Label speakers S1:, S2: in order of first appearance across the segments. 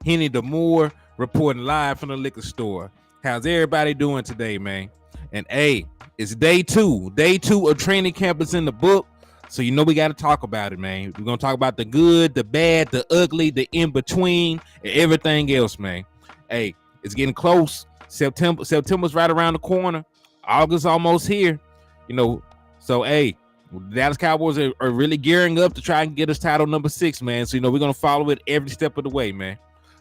S1: Hennythemoor, reporting live from the liquor store. How's everybody doing today, man? And hey, it's day two. Day two of training camp is in the book. So you know we got to talk about it, man. We're going to talk about the good, the bad, the ugly, the in-between, and everything else, man. Hey, it's getting close. September's right around the corner. August almost here. You know, so hey, the Dallas Cowboys are really gearing up to try and get us title number 6, man. So, you know, we're going to follow it every step of the way, man.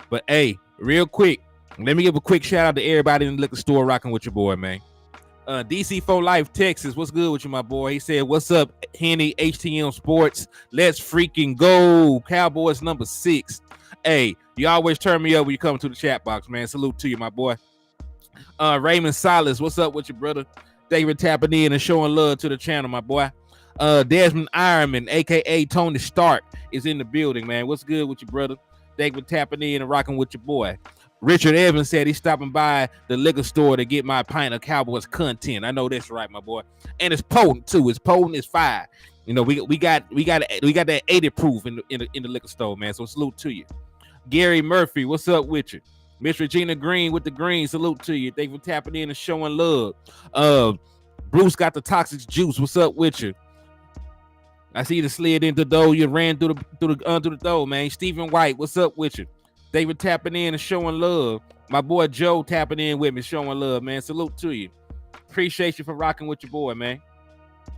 S1: But hey, real quick, let me give a quick shout out to everybody in the liquor store rocking with your boy, man. DC for Life, Texas. What's good with you, my boy? He said, what's up, Henny, HTM Sports? Let's freaking go. Cowboys number 6. Hey, you always turn me up when you come to the chat box, man. Salute to you, my boy. Raymond Silas, what's up with you, brother? David tapping in and showing love to the channel, my boy. Desmond Ironman, a.k.a. Tony Stark, is in the building, man. What's good with you, brother? David tapping in and rocking with your boy. Richard Evans said he's stopping by the liquor store to get my pint of Cowboys content. I know that's right, my boy. And it's potent too. It's potent. It's fire. You know, we got that 80 proof in the liquor store, man. So salute to you. Gary Murphy, what's up with you? Miss Regina Green with the green. Salute to you. Thank you for tapping in and showing love. Bruce got the toxic juice. What's up with you? I see you slid into the door. You ran through the door, man. Stephen White, what's up with you? David tapping in and showing love. My boy Joe tapping in with me, showing love, man. Salute to you. Appreciate you for rocking with your boy, man.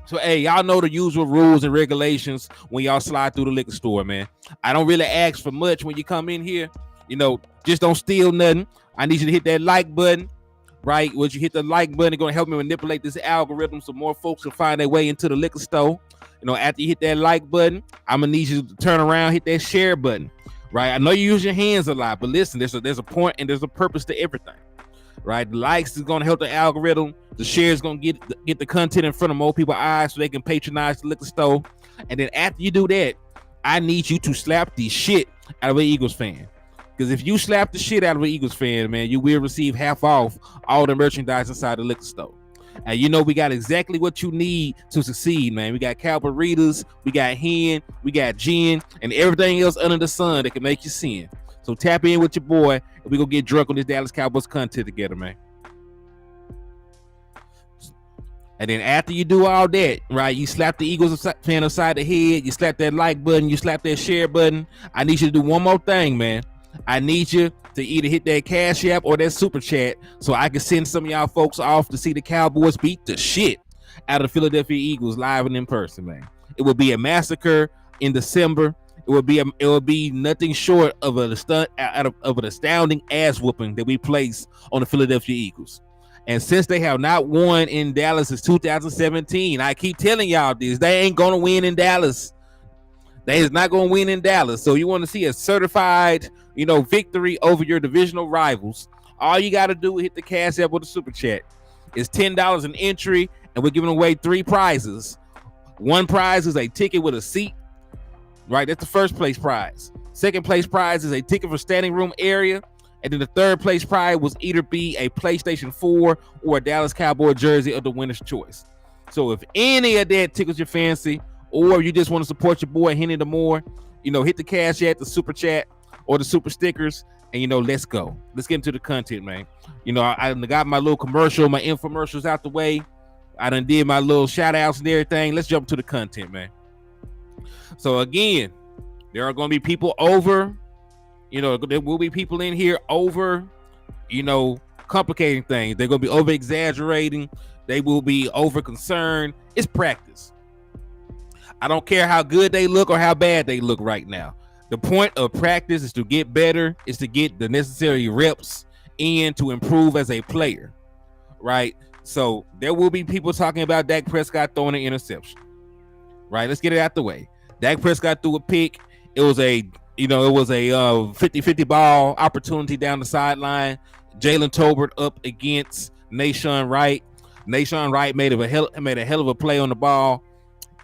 S1: So, hey, y'all know the usual rules and regulations when y'all slide through the liquor store, man. I don't really ask for much when you come in here. You know, just don't steal nothing. I need you to hit that like button, right? Once you hit the like button, it's going to help me manipulate this algorithm so more folks will find their way into the liquor store. You know, after you hit that like button, I'm going to need you to turn around, hit that share button. Right, I know you use your hands a lot, but listen, there's a point and there's a purpose to everything. Right, the likes is gonna help the algorithm. The share is gonna get the content in front of more people's eyes so they can patronize the liquor store. And then after you do that, I need you to slap the shit out of an Eagles fan. Because if you slap the shit out of an Eagles fan, man, you will receive half off all the merchandise inside the liquor store. And you know we got exactly what you need to succeed, man. We got Calvaritas, we got hen, we got gin, and everything else under the sun that can make you sin. So tap in with your boy, and we gonna get drunk on this Dallas Cowboys content together, man. And then after you do all that, right, you slap the Eagles fan upside the head, you slap that like button, you slap that share button. I need you to do one more thing, man. I need you to either hit that Cash App or that Super Chat so I can send some of y'all folks off to see the Cowboys beat the shit out of the Philadelphia Eagles live and in person, man. It will be a massacre in December. It will be nothing short of an astounding ass whooping that we place on the Philadelphia Eagles. And since they have not won in Dallas since 2017, I keep telling y'all this, they ain't gonna win in Dallas. They is not gonna win in Dallas. So you want to see a certified, you know, victory over your divisional rivals. All you got to do is hit the Cash App or the Super Chat. It's $10 an entry, and we're giving away 3 prizes. One prize is a ticket with a seat, right? That's the first place prize. Second place prize is a ticket for standing room area. And then the third place prize was either be a PlayStation 4 or a Dallas Cowboy jersey of the winner's choice. So if any of that tickles your fancy, or you just want to support your boy Hennythemoor, you know, hit the Cash App, the Super Chat, or the Super Stickers, and, you know, let's go. Let's get into the content, man. You know, I got my little commercial, my infomercials out the way. I done did my little shout outs and everything. Let's jump to the content, man. So again, there are going to be people over, you know, there will be people in here over, you know, complicating things. They're going to be over exaggerating. They will be over concerned. It's practice. I don't care how good they look or how bad they look right now. The point of practice is to get better, is to get the necessary reps in to improve as a player, right? So there will be people talking about Dak Prescott throwing an interception, right? Let's get it out the way. Dak Prescott threw a pick. It was a 50-50 ball opportunity down the sideline. Jalen Tolbert up against Nahshon Wright. Nahshon Wright made a hell of a play on the ball.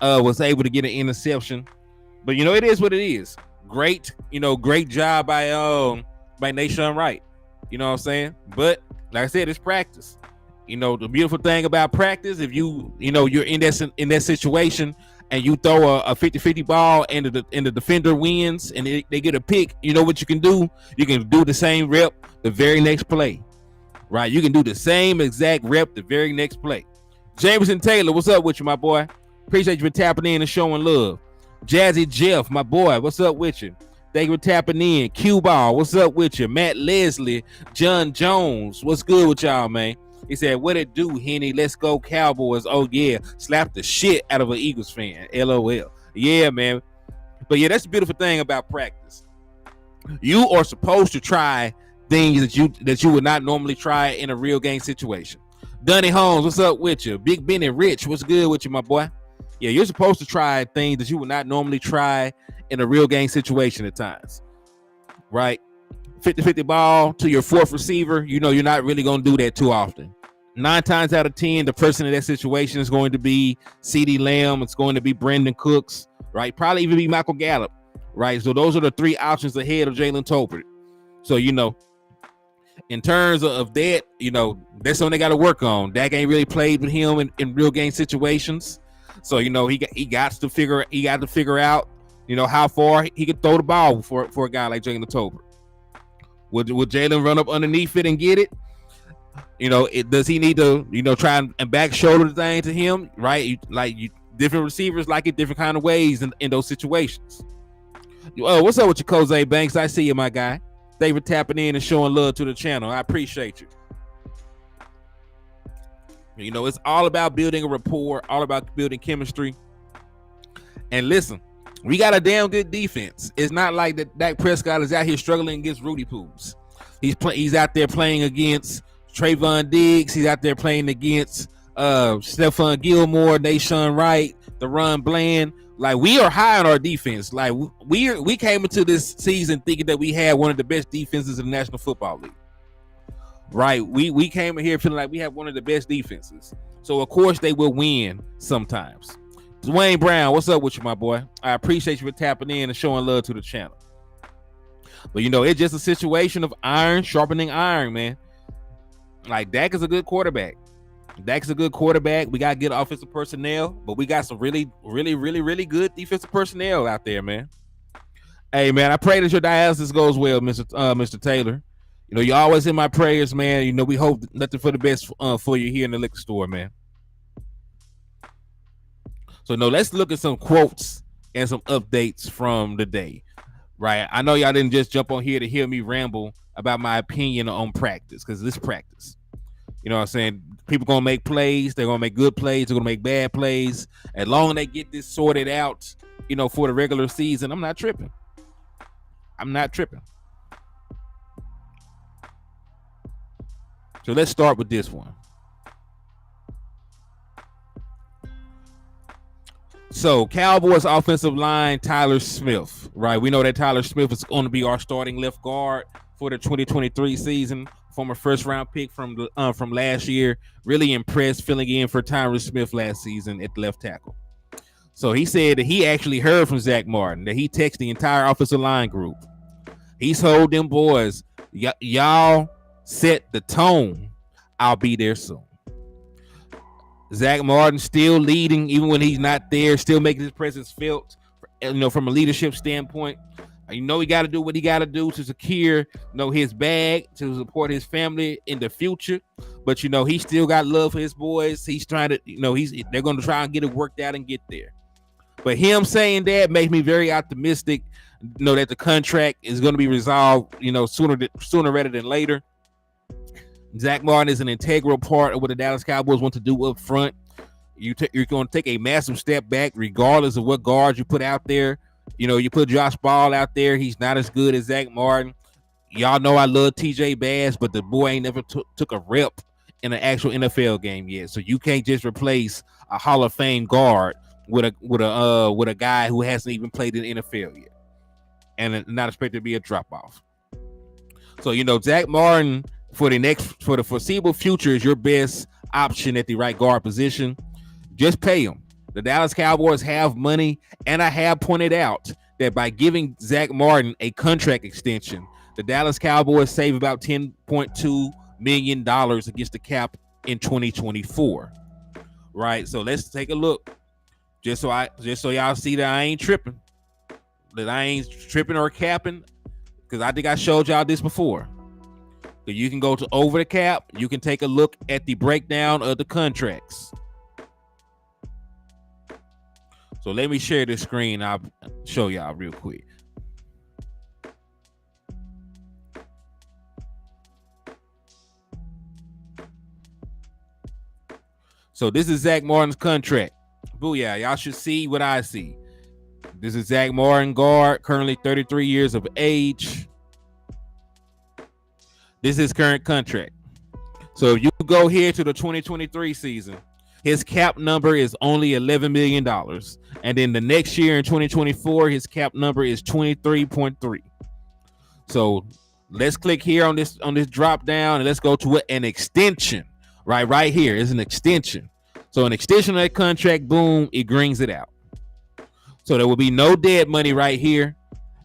S1: Was able to get an interception, but you know it is what it is. Great job by Nahshon Wright. You know what I'm saying? But like I said, it's practice. You know the beautiful thing about practice, if you're in that situation, and you throw a 50-50 ball and the defender wins and they get a pick, you know what you can do? You can do the same rep the very next play, right? You can do the same exact rep the very next play. Jameson Taylor, what's up with you, my boy? Appreciate you for tapping in and showing love. Jazzy Jeff, my boy, what's up with you? Thank you for tapping in. Q-Ball, what's up with you? Matt Leslie, John Jones, what's good with y'all, man? He said, what it do, Henny? Let's go Cowboys. Oh, yeah. Slap the shit out of an Eagles fan. LOL. Yeah, man. But, yeah, that's the beautiful thing about practice. You are supposed to try things that you would not normally try in a real game situation. Dunny Holmes, what's up with you? Big Benny Rich, what's good with you, my boy? Yeah, you're supposed to try things that you would not normally try in a real game situation at times, right? 50-50 ball to your fourth receiver, you know you're not really going to do that too often. 9 times out of 10, the person in that situation is going to be CeeDee Lamb. It's going to be Brandon Cooks, right? Probably even be Michael Gallup, right? So those are the 3 options ahead of Jalen Tolbert. So, you know, in terms of that, you know, that's something they got to work on. Dak ain't really played with him in real game situations. So, you know, he got to figure out, you know, how far he could throw the ball for a guy like Jalen Tolbert. Would Jalen run up underneath it and get it? You know, does he need to, you know, try and back shoulder the thing to him, right? Different receivers like it different kind of ways in those situations. Oh, what's up with you, Jose Banks? I see you, my guy. Thank you for tapping in and showing love to the channel. I appreciate you. You know, it's all about building a rapport, all about building chemistry. And listen, we got a damn good defense. It's not like that Dak Prescott is out here struggling against Rudy Poos. He's out there playing against Trayvon Diggs. He's out there playing against Stephon Gilmore, Nashawn Wright, Deron Bland. Like, we are high on our defense. Like, we came into this season thinking that we had one of the best defenses in the National Football League. Right? We came in here feeling like we have one of the best defenses. So, of course, they will win sometimes. Dwayne Brown, what's up with you, my boy? I appreciate you for tapping in and showing love to the channel. But, you know, it's just a situation of iron sharpening iron, man. Like, Dak is a good quarterback. Dak's a good quarterback. We got good offensive personnel, but we got some really, really, really, really good defensive personnel out there, man. Hey, man, I pray that your dialysis goes well, Mr. Taylor. You know, you're always in my prayers, man. You know, we hope nothing for the best for you here in the liquor store, man. So, no, let's look at some quotes and some updates from the day, right? I know y'all didn't just jump on here to hear me ramble about my opinion on practice, because this practice. You know what I'm saying? People going to make plays. They're going to make good plays. They're going to make bad plays. As long as they get this sorted out, you know, for the regular season, I'm not tripping. So let's start with this one. So, Cowboys offensive line, Tyler Smith, right? We know that Tyler Smith is going to be our starting left guard for the 2023 season. Former first-round pick from last year. Really impressed filling in for Tyler Smith last season at left tackle. So he said that he actually heard from Zack Martin, that he texted the entire offensive line group. He told them boys, y'all set the tone. I'll be there soon. Zack Martin still leading, even when he's not there, still making his presence felt, you know, from a leadership standpoint. You know, he got to do what he got to do to secure, you know, his bag, to support his family in the future. But, you know, he still got love for his boys. He's trying to, you know, they're going to try and get it worked out and get there. But him saying that makes me very optimistic, you know, that the contract is going to be resolved, you know, sooner rather than later. Zack Martin is an integral part of what the Dallas Cowboys want to do up front. You're going to take a massive step back regardless of what guards you put out there. You know, you put Josh Ball out there. He's not as good as Zack Martin. Y'all know I love TJ Bass, but the boy ain't never took a rep in an actual NFL game yet. So you can't just replace a Hall of Fame guard with a guy who hasn't even played in the NFL yet, and not expect to be a drop off. So, you know, Zack Martin for the foreseeable future is your best option at the right guard position. Just pay him. The Dallas Cowboys have money, and I have pointed out that by giving Zack Martin a contract extension, the Dallas Cowboys save about $10.2 million against the cap in 2024. Right? So let's take a look. Just so y'all see that I ain't tripping. That I ain't tripping or capping. Because I think I showed y'all this before. So you can go to over the cap. You can take a look at the breakdown of the contracts. So let me share this screen. I'll show y'all real quick. So this is Zack Martin's contract. Booyah, y'all should see what I see. This is Zack Martin, guard, currently 33 years of age. This is his current contract. So if you go here to the 2023 season, his cap number is only $11 million. And then the next year in 2024, his cap number is 23.3. So let's click here on this drop down and let's go to an extension. Right here is an extension. So an extension of that contract, boom, it grings it out. So there will be no dead money right here.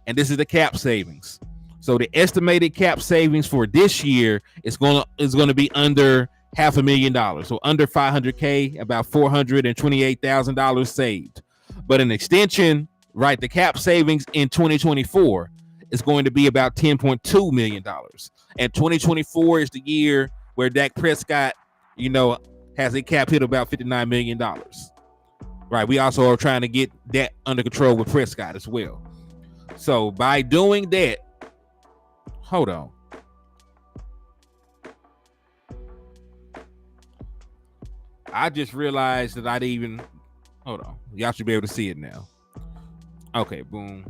S1: And this is the cap savings. So the estimated cap savings for this year is going to be under $500,000. So under $500K, about $428,000 saved. But an extension, right, the cap savings in 2024 is going to be about $10.2 million. And 2024 is the year where Dak Prescott, has a cap hit about $59 million. Right. We also are trying to get that under control with Prescott as well. So by doing that, hold on. I just realized that hold on. Y'all should be able to see it now. Okay, boom.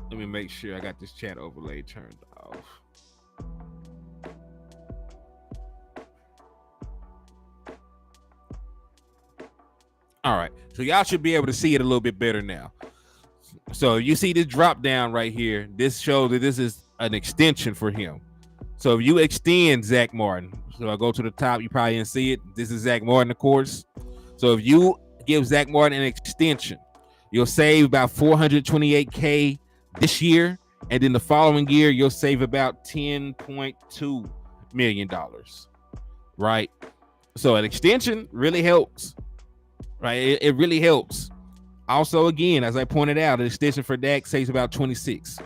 S1: Let me make sure I got this chat overlay turned off. All right, so y'all should be able to see it a little bit better now. So you see this drop down right here. This shows that this is an extension for him. So if you extend Zack Martin, so I go to the top, you probably didn't see it. This is Zack Martin, of course. So if you give Zack Martin an extension, you'll save about $428K this year, and then the following year you'll save about $10.2 million. Right? So an extension really helps. Right? It really helps. Also, again, as I pointed out, an extension for Dak saves about 26.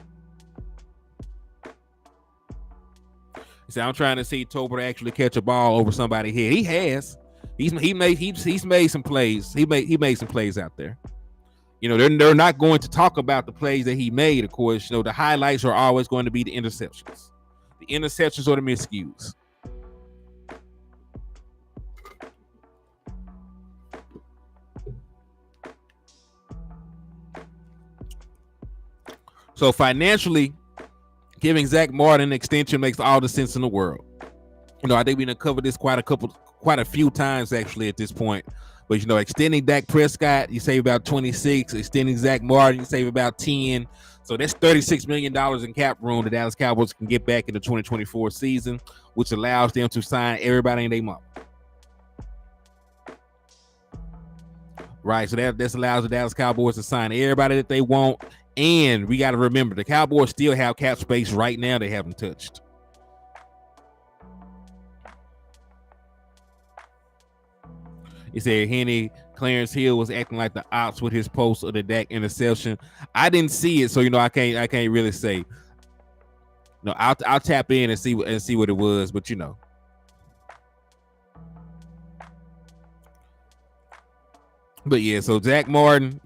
S1: So I'm trying to see Tolbert actually catch a ball over somebody's head. He has. He's made some plays. He made some plays out there. They're not going to talk about the plays that he made, of course. The highlights are always going to be the interceptions. The interceptions or the miscues. So financially, giving Zack Martin an extension makes all the sense in the world. I think we're gonna cover this quite a few times actually at this point. But extending Dak Prescott, you save about 26. Extending Zack Martin, you save about 10. So that's $36 million in cap room the Dallas Cowboys can get back in the 2024 season, which allows them to sign everybody in their month. Right. So that allows the Dallas Cowboys to sign everybody that they want. And we got to remember, the Cowboys still have cap space right now they haven't touched. He said Clarence Hill was acting like the ops with his post of the Dak interception. I didn't see it, so I can't really say. No, I'll tap in and see what it was, but But yeah, so Zack Martin,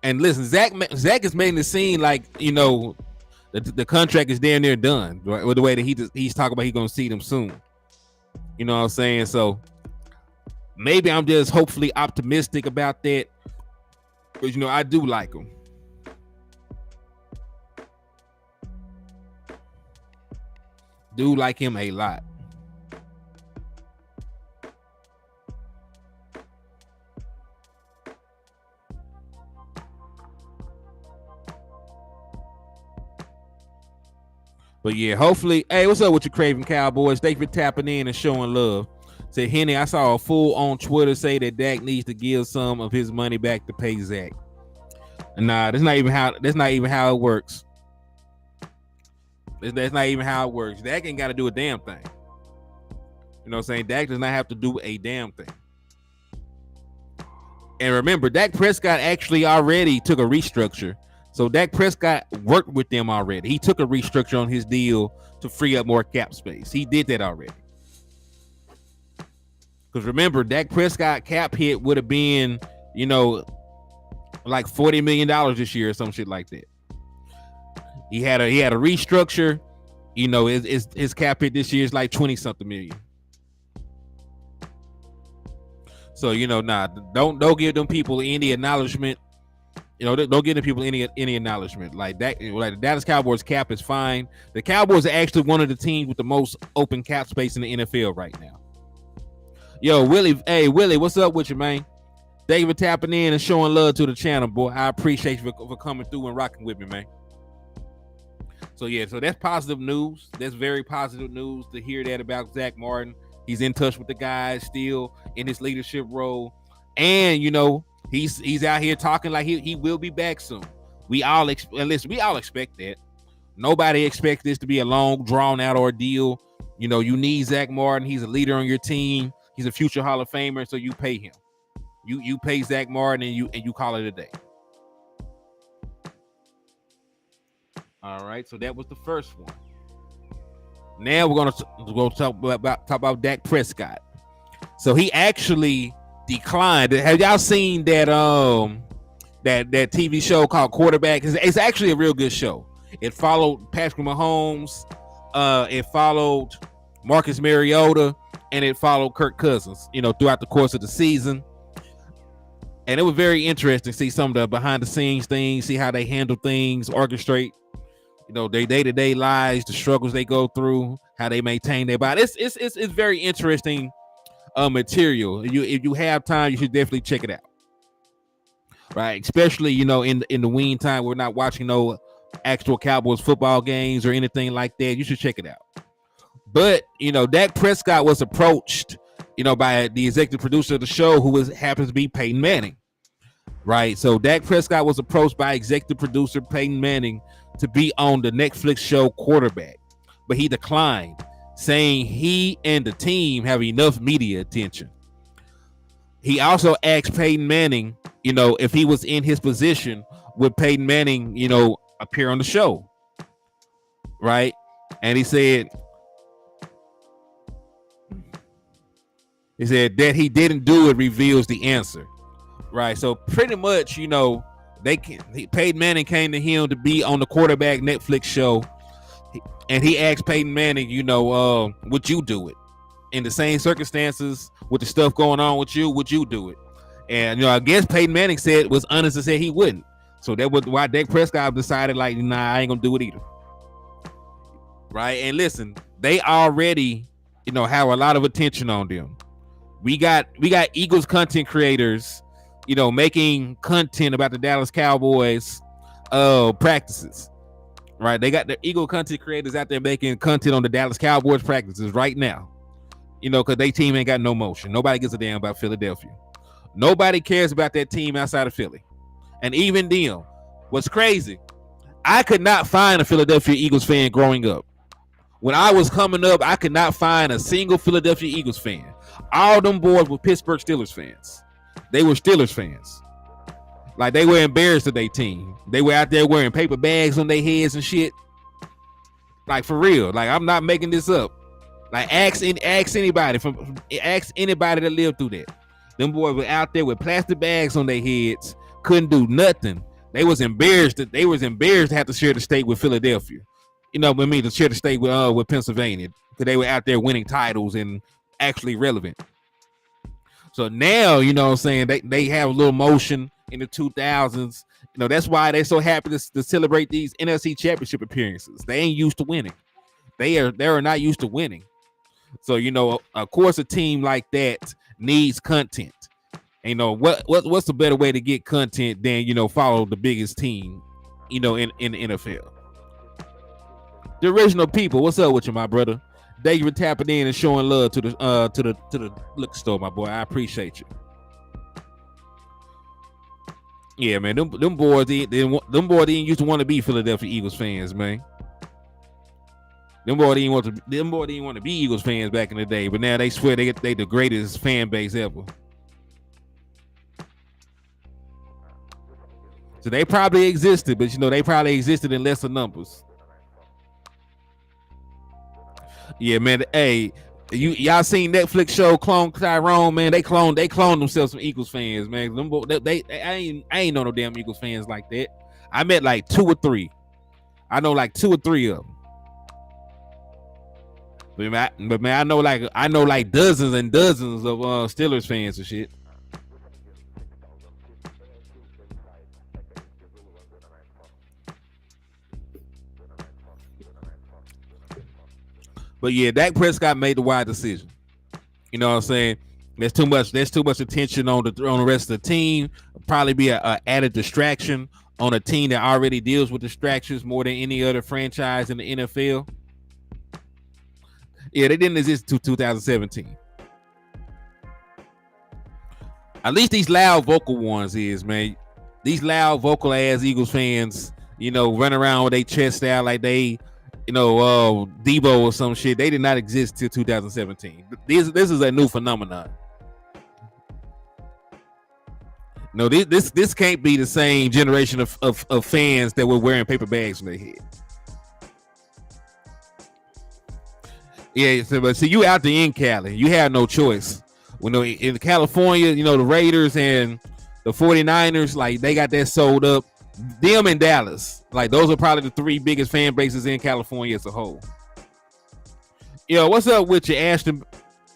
S1: and listen, Zack is making it seem like the contract is damn near done, right? With the way that he's talking about he's gonna see them soon. You know what I'm saying? So maybe I'm just hopefully optimistic about that, because I do like him. Do like him a lot. But yeah, hopefully, hey, what's up with you Craven Cowboys? Thank you for tapping in and showing love. Say, Henny, I saw a fool on Twitter say that Dak needs to give some of his money back to pay Zach. Nah, that's not even how it works. That's not even how it works. Dak ain't got to do a damn thing. You know what I'm saying? Dak does not have to do a damn thing. And remember, Dak Prescott actually already took a restructure. So Dak Prescott worked with them already. He took a restructure on his deal to free up more cap space. He did that already. Because remember, Dak Prescott cap hit would have been, like $40 million this year or some shit like that. He had a restructure. His cap hit this year is like 20-something million. So, don't give them people any acknowledgement. Don't give them people any acknowledgement. Like that, like the Dallas Cowboys cap is fine. The Cowboys are actually one of the teams with the most open cap space in the NFL right now. Yo, Willie, hey, Willie, what's up with you, man? Thank you for tapping in and showing love to the channel, boy. I appreciate you for coming through and rocking with me, man. So, yeah, so that's positive news. That's very positive news to hear that about Zack Martin. He's in touch with the guys still in his leadership role. And, he's out here talking like he will be back soon. We all expect that. Nobody expects this to be a long, drawn-out ordeal. You need Zack Martin. He's a leader on your team. He's a future Hall of Famer, so you pay him. You pay Zack Martin and you call it a day. All right, so that was the first one. Now we're gonna talk about Dak Prescott. So he actually declined. Have y'all seen that that TV show called Quarterback? It's actually a real good show. It followed Patrick Mahomes, it followed Marcus Mariota, and it followed Kirk Cousins, throughout the course of the season. And it was very interesting to see some of the behind the scenes things, see how they handle things, orchestrate, their day-to-day lives, the struggles they go through, how they maintain their body. It's very interesting material. If you have time, you should definitely check it out. Right, especially in the wean time, we're not watching no actual Cowboys football games or anything like that. You should check it out. But Dak Prescott was approached, by the executive producer of the show, who happens to be Peyton Manning. Right, so Dak Prescott was approached by executive producer Peyton Manning to be on the Netflix show Quarterback, but he declined, saying he and the team have enough media attention. He also asked Peyton Manning, if he was in his position, would Peyton Manning, appear on the show, right? And he said that he didn't do it reveals the answer, right? So pretty much, Peyton Manning came to him to be on the Quarterback Netflix show, and he asked Peyton Manning, would you do it in the same circumstances with the stuff going on with you? Would you do it? And I guess Peyton Manning was honest and said he wouldn't. So that was why Dak Prescott decided, like, nah, I ain't gonna do it either. Right? And listen, they already, have a lot of attention on them. We got Eagles content creators, making content about the Dallas Cowboys practices. Right? They got the Eagle content creators out there making content on the Dallas Cowboys practices right now. Because their team ain't got no motion. Nobody gives a damn about Philadelphia. Nobody cares about that team outside of Philly. And even them, what's crazy, I could not find a Philadelphia Eagles fan growing up. When I was coming up, I could not find a single Philadelphia Eagles fan. All them boys were Pittsburgh Steelers fans. They were Steelers fans. Like, they were embarrassed of their team. They were out there wearing paper bags on their heads and shit. Like, for real. Like, I'm not making this up. Like, ask anybody that lived through that. Them boys were out there with plastic bags on their heads, couldn't do nothing. They was embarrassed to have to share the state with Philadelphia. To share the state with Pennsylvania, because they were out there winning titles and actually relevant. So now, what I'm saying, they have a little motion in the 2000s. That's why they're so happy to celebrate these NFC Championship appearances. They ain't used to winning. They are not used to winning. So, of course, a team like that needs content. And, what's a better way to get content than, follow the biggest team, in the NFL? The original people, what's up with you, my brother? Thank you for tapping in and showing love to the liquor store, my boy. I appreciate you. Yeah, man, them boys didn't used to want to be Philadelphia Eagles fans, man. Them boy didn't want to be Eagles fans back in the day, but now they swear they the greatest fan base ever. So they probably existed, but they probably existed in lesser numbers. Yeah, man. Hey, y'all seen Netflix show Clone Tyrone, man? They cloned themselves some Eagles fans, man. I ain't know no damn Eagles fans like that. I met like 2 or 3. I know like 2 or 3 of them. But man, I know like dozens and dozens of Steelers fans and shit. But yeah, Dak Prescott made the wise decision. You know what I'm saying? There's too much attention on the rest of the team. Probably be a added distraction on a team that already deals with distractions more than any other franchise in the NFL. Yeah, they didn't exist until 2017. At least these loud vocal ones is, man. These loud vocal ass Eagles fans, run around with their chest out like they, Debo or some shit. They did not exist till 2017. This is a new phenomenon. No, this can't be the same generation of fans that were wearing paper bags on their head. Yeah, but see, you out there in Cali, you have no choice. In California, the Raiders and the 49ers, like they got that sold up. Them and Dallas, like those are probably the 3 biggest fan bases in California as a whole. Yo, what's up with you, Ashton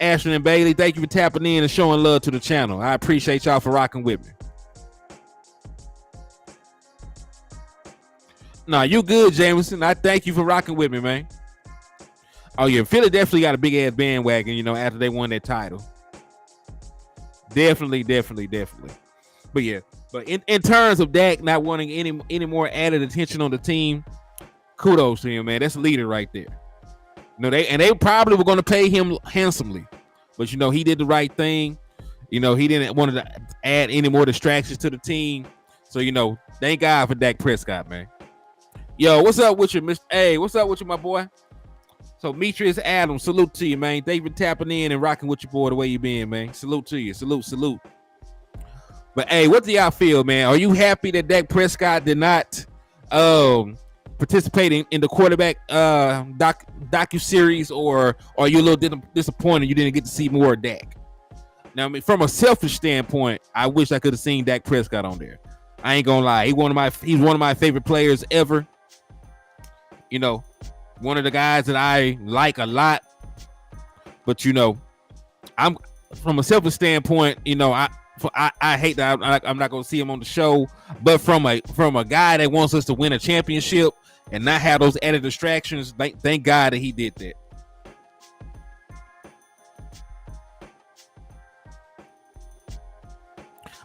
S1: and Bailey? Thank you for tapping in and showing love to the channel. I appreciate y'all for rocking with me. Nah, you good, Jameson. I thank you for rocking with me, man. Oh yeah, Philly definitely got a big ass bandwagon, after they won that title. Definitely. But yeah, but in terms of Dak not wanting any more added attention on the team, kudos to him, man. That's a leader right there. They probably were going to pay him handsomely, but he did the right thing. He didn't want to add any more distractions to the team. So thank God for Dak Prescott, man. Yo, what's up with you, Mr. Hey, what's up with you, my boy? So Metrius Adams, salute to you, man. Thank you for tapping in and rocking with your boy the way you been, man. Salute to you. Salute. But hey, what do y'all feel, man? Are you happy that Dak Prescott did not participate in the quarterback docu-series, or are you a little disappointed you didn't get to see more of Dak? Now, I mean, from a selfish standpoint, I wish I could have seen Dak Prescott on there. I ain't gonna lie. He's one of my favorite players ever. One of the guys that I like a lot. But I'm from a selfish standpoint, I hate that I'm not gonna see him on the show. But from a guy that wants us to win a championship and not have those added distractions, thank God that he did that.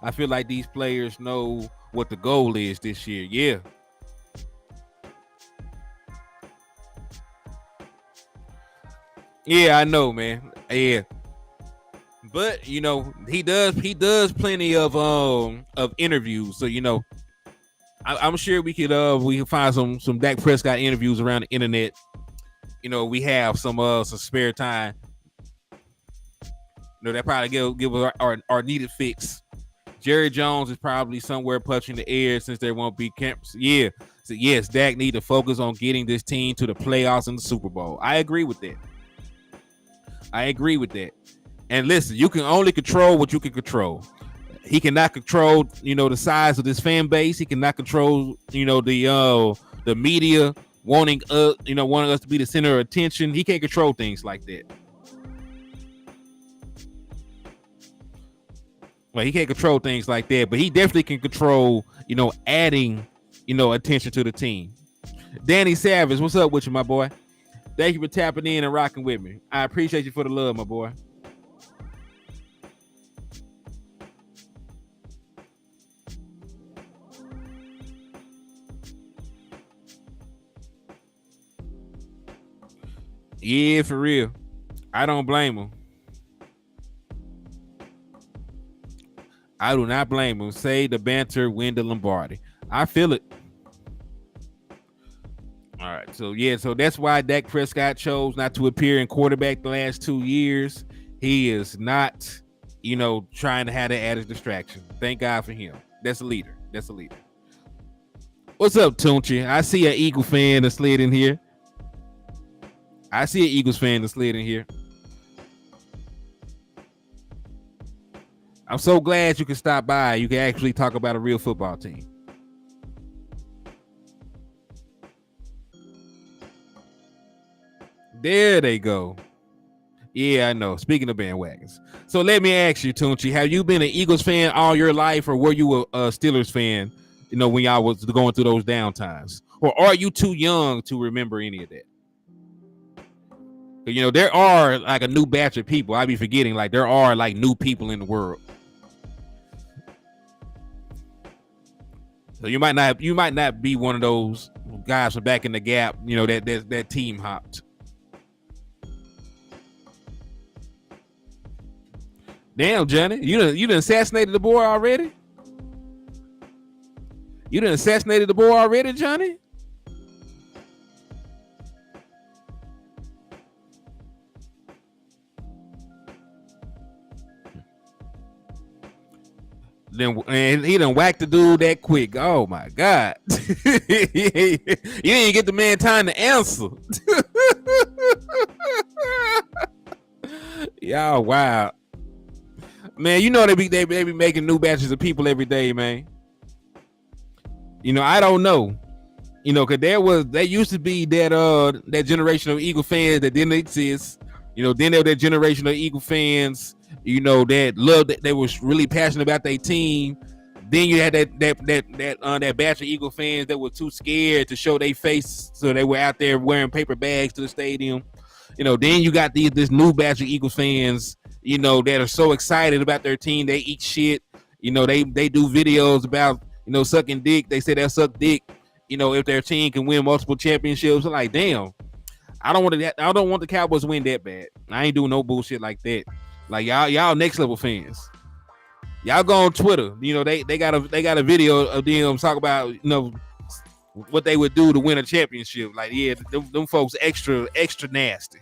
S1: I feel like these players know what the goal is this year. Yeah. Yeah, I know, man. Yeah. But he does plenty of interviews. So I'm sure we can find some Dak Prescott interviews around the internet. We have some spare time. That probably give us our needed fix. Jerry Jones is probably somewhere punching the air since there won't be camps. Yeah. So yes, Dak need to focus on getting this team to the playoffs and the Super Bowl. I agree with that. And listen, you can only control what you can control. He cannot control, the size of this fan base. He cannot control, the media wanting us to be the center of attention. He can't control things like that. Well, he can't control things like that, but he definitely can control, adding, attention to the team. Danny Savage, what's up with you, my boy? Thank you for tapping in and rocking with me. I appreciate you for the love, my boy. Yeah, for real. I don't blame him. I do not blame him. Say the banter, win the Lombardi. I feel it. All right. So that's why Dak Prescott chose not to appear in quarterback the last 2 years. He is not, trying to have that added distraction. Thank God for him. That's a leader. What's up, Tunchi? I see an Eagle fan that slid in here. I'm so glad you can stop by. You can actually talk about a real football team. There they go. Yeah, I know. Speaking of bandwagons. So let me ask you, Tunchi, have you been an Eagles fan all your life, or were you a Steelers fan, when y'all was going through those down times? Or are you too young to remember any of that? There are like a new batch of people. I be forgetting, like there are like new people in the world. So you might not be one of those guys from back in the gap, that team hopped. Damn, Johnny, you done assassinated the boy already? Johnny? And he done whacked the dude that quick. Oh my God. You didn't get the man time to answer. Y'all wow. Man, they be making new batches of people every day, man. I don't know. Cause there used to be that generation of Eagle fans that didn't exist. Then there were that generation of Eagle fans, that loved that they was really passionate about their team. Then you had that batch of Eagle fans that were too scared to show their face, so they were out there wearing paper bags to the stadium. Then you got this new batch of Eagles fans, that are so excited about their team. They eat shit. They do videos about, sucking dick. They say they'll suck dick, if their team can win multiple championships. I'm like, damn, I don't want the Cowboys to win that bad. I ain't doing no bullshit like that. Like y'all next level fans. Y'all go on Twitter. They got a video of them talk about, what they would do to win a championship. Like, yeah, them folks extra nasty.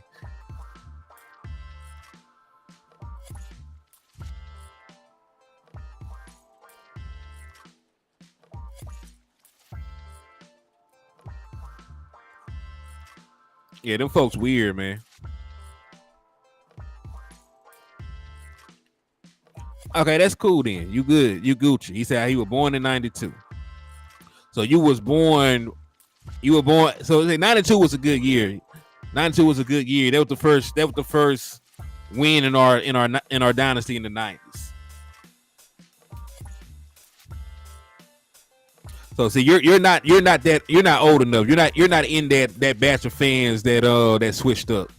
S1: Yeah, them folks weird, man. Okay, that's cool then. You good. You Gucci. He said he was born in 92. So you were born, so 92 was a good year. 92 was a good year. That was the first win in our dynasty in the 90s. So see, you're not old enough. You're not in that batch of fans that switched up.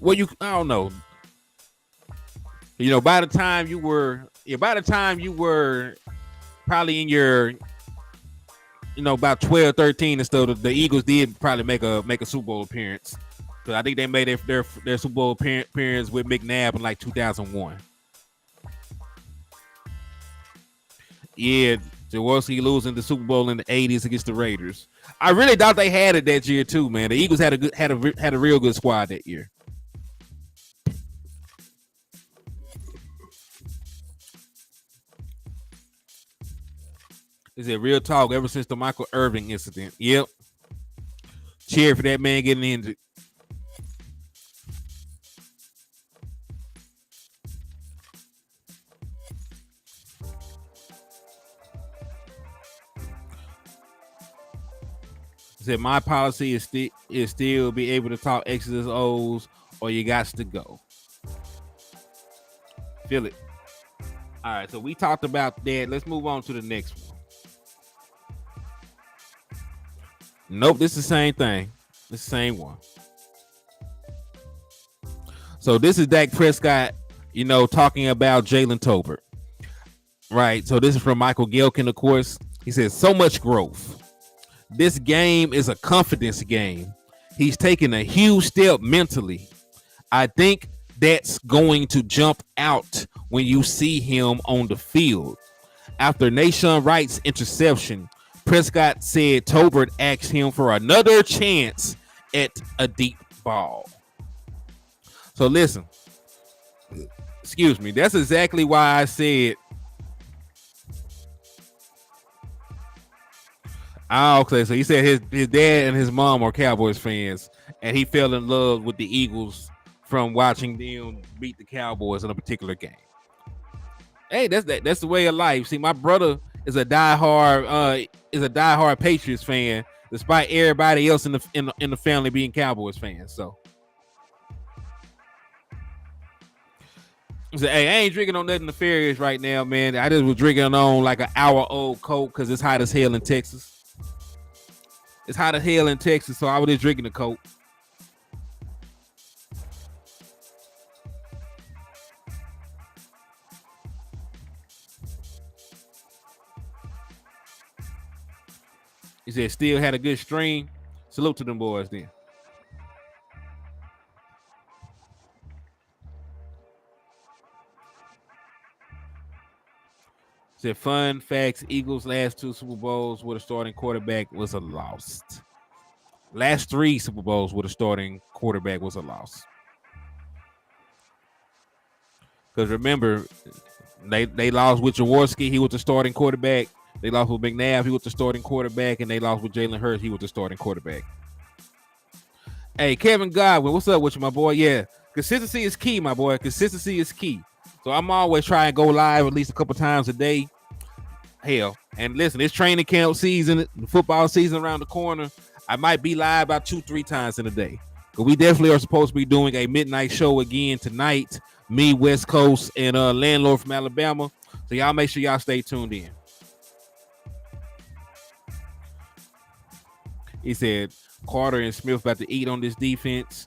S1: Well, I don't know. By the time you were probably in your, about 12, 13 and stuff, the Eagles did probably make a Super Bowl appearance. Because I think they made their Super Bowl appearance with McNabb in like 2001. Yeah, Jaworski losing the Super Bowl in the 80s against the Raiders. I really thought they had it that year too, man. The Eagles had a real good squad that year. Is it real talk ever since the Michael Irvin incident? Yep. Cheer for that man getting injured. Said my policy is still be able to talk X's and O's, or you got to go. Feel it. All right, so we talked about that. Let's move on to the next one. Nope, this is the same thing. This is the same one. So this is Dak Prescott, talking about Jalen Tolbert. Right. So this is from Michael Gelkin, of course. He says, so much growth. This game is a confidence game. He's taking a huge step mentally. I think that's going to jump out when you see him on the field. After Nahshon Wright's interception, Prescott said Tolbert asked him for another chance at a deep ball. So listen, excuse me, that's exactly why I said, okay, so he said his dad and his mom are Cowboys fans, and he fell in love with the Eagles from watching them beat the Cowboys in a particular game. Hey, that's the way of life. See, my brother is a diehard Patriots fan, despite everybody else in the family being Cowboys fans. So, he said, hey, I ain't drinking on nothing nefarious right now, man. I just was drinking on like an hour-old Coke because it's hot as hell in Texas. It's hot as hell in Texas, so I was just drinking the Coke. He said, still had a good stream. Salute to them boys then. He said, fun facts, Eagles' last 2 Super Bowls with a starting quarterback was a loss. Last 3 Super Bowls with a starting quarterback was a loss. Because remember, they lost with Jaworski. He was the starting quarterback. They lost with McNabb. He was the starting quarterback. And they lost with Jalen Hurts. He was the starting quarterback. Hey, Kevin Godwin, what's up with you, my boy? Yeah, consistency is key, my boy. Consistency is key. So I'm always trying to go live at least a couple times a day. Hell, and listen, it's training camp season, football season around the corner. I might be live about 2-3 times in a day. But we definitely are supposed to be doing a midnight show again tonight. Me, West Coast, and Landlord from Alabama. So y'all make sure y'all stay tuned in. He said Carter and Smith about to eat on this defense.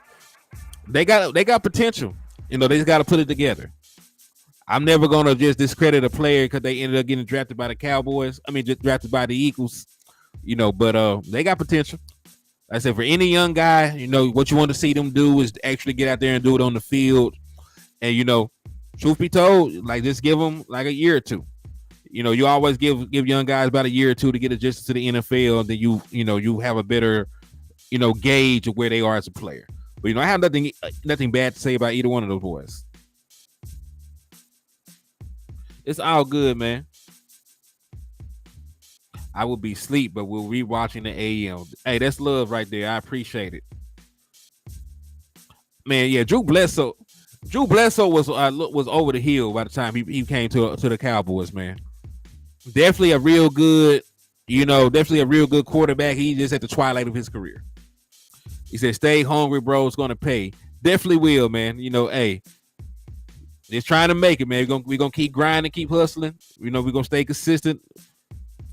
S1: They got potential. You know, they just got to put it together. I'm never gonna just discredit a player because they ended up getting drafted by the Cowboys. I mean, just drafted by the Eagles. You know, but they got potential. Like I said, for any young guy, you know, what you want to see them do is actually get out there and do it on the field. And you know, truth be told, like just give them like a year or two. You know, you always give young guys about a year or two to get adjusted to the NFL. Then you have a better, you know, gauge of where they are as a player. But you know, I have nothing bad to say about either one of those boys. It's all good, man. I will be asleep, but we'll be watching the AM. Hey, that's love right there. I appreciate it, man. Yeah, Drew Bledsoe was over the hill by the time he came to the Cowboys, man. Definitely a real good quarterback. He just at the twilight of his career. He said, "Stay hungry, bro. It's gonna pay." Definitely will, man. You know, hey. Just trying to make it, man. We're gonna keep grinding, keep hustling. You know, we're gonna stay consistent,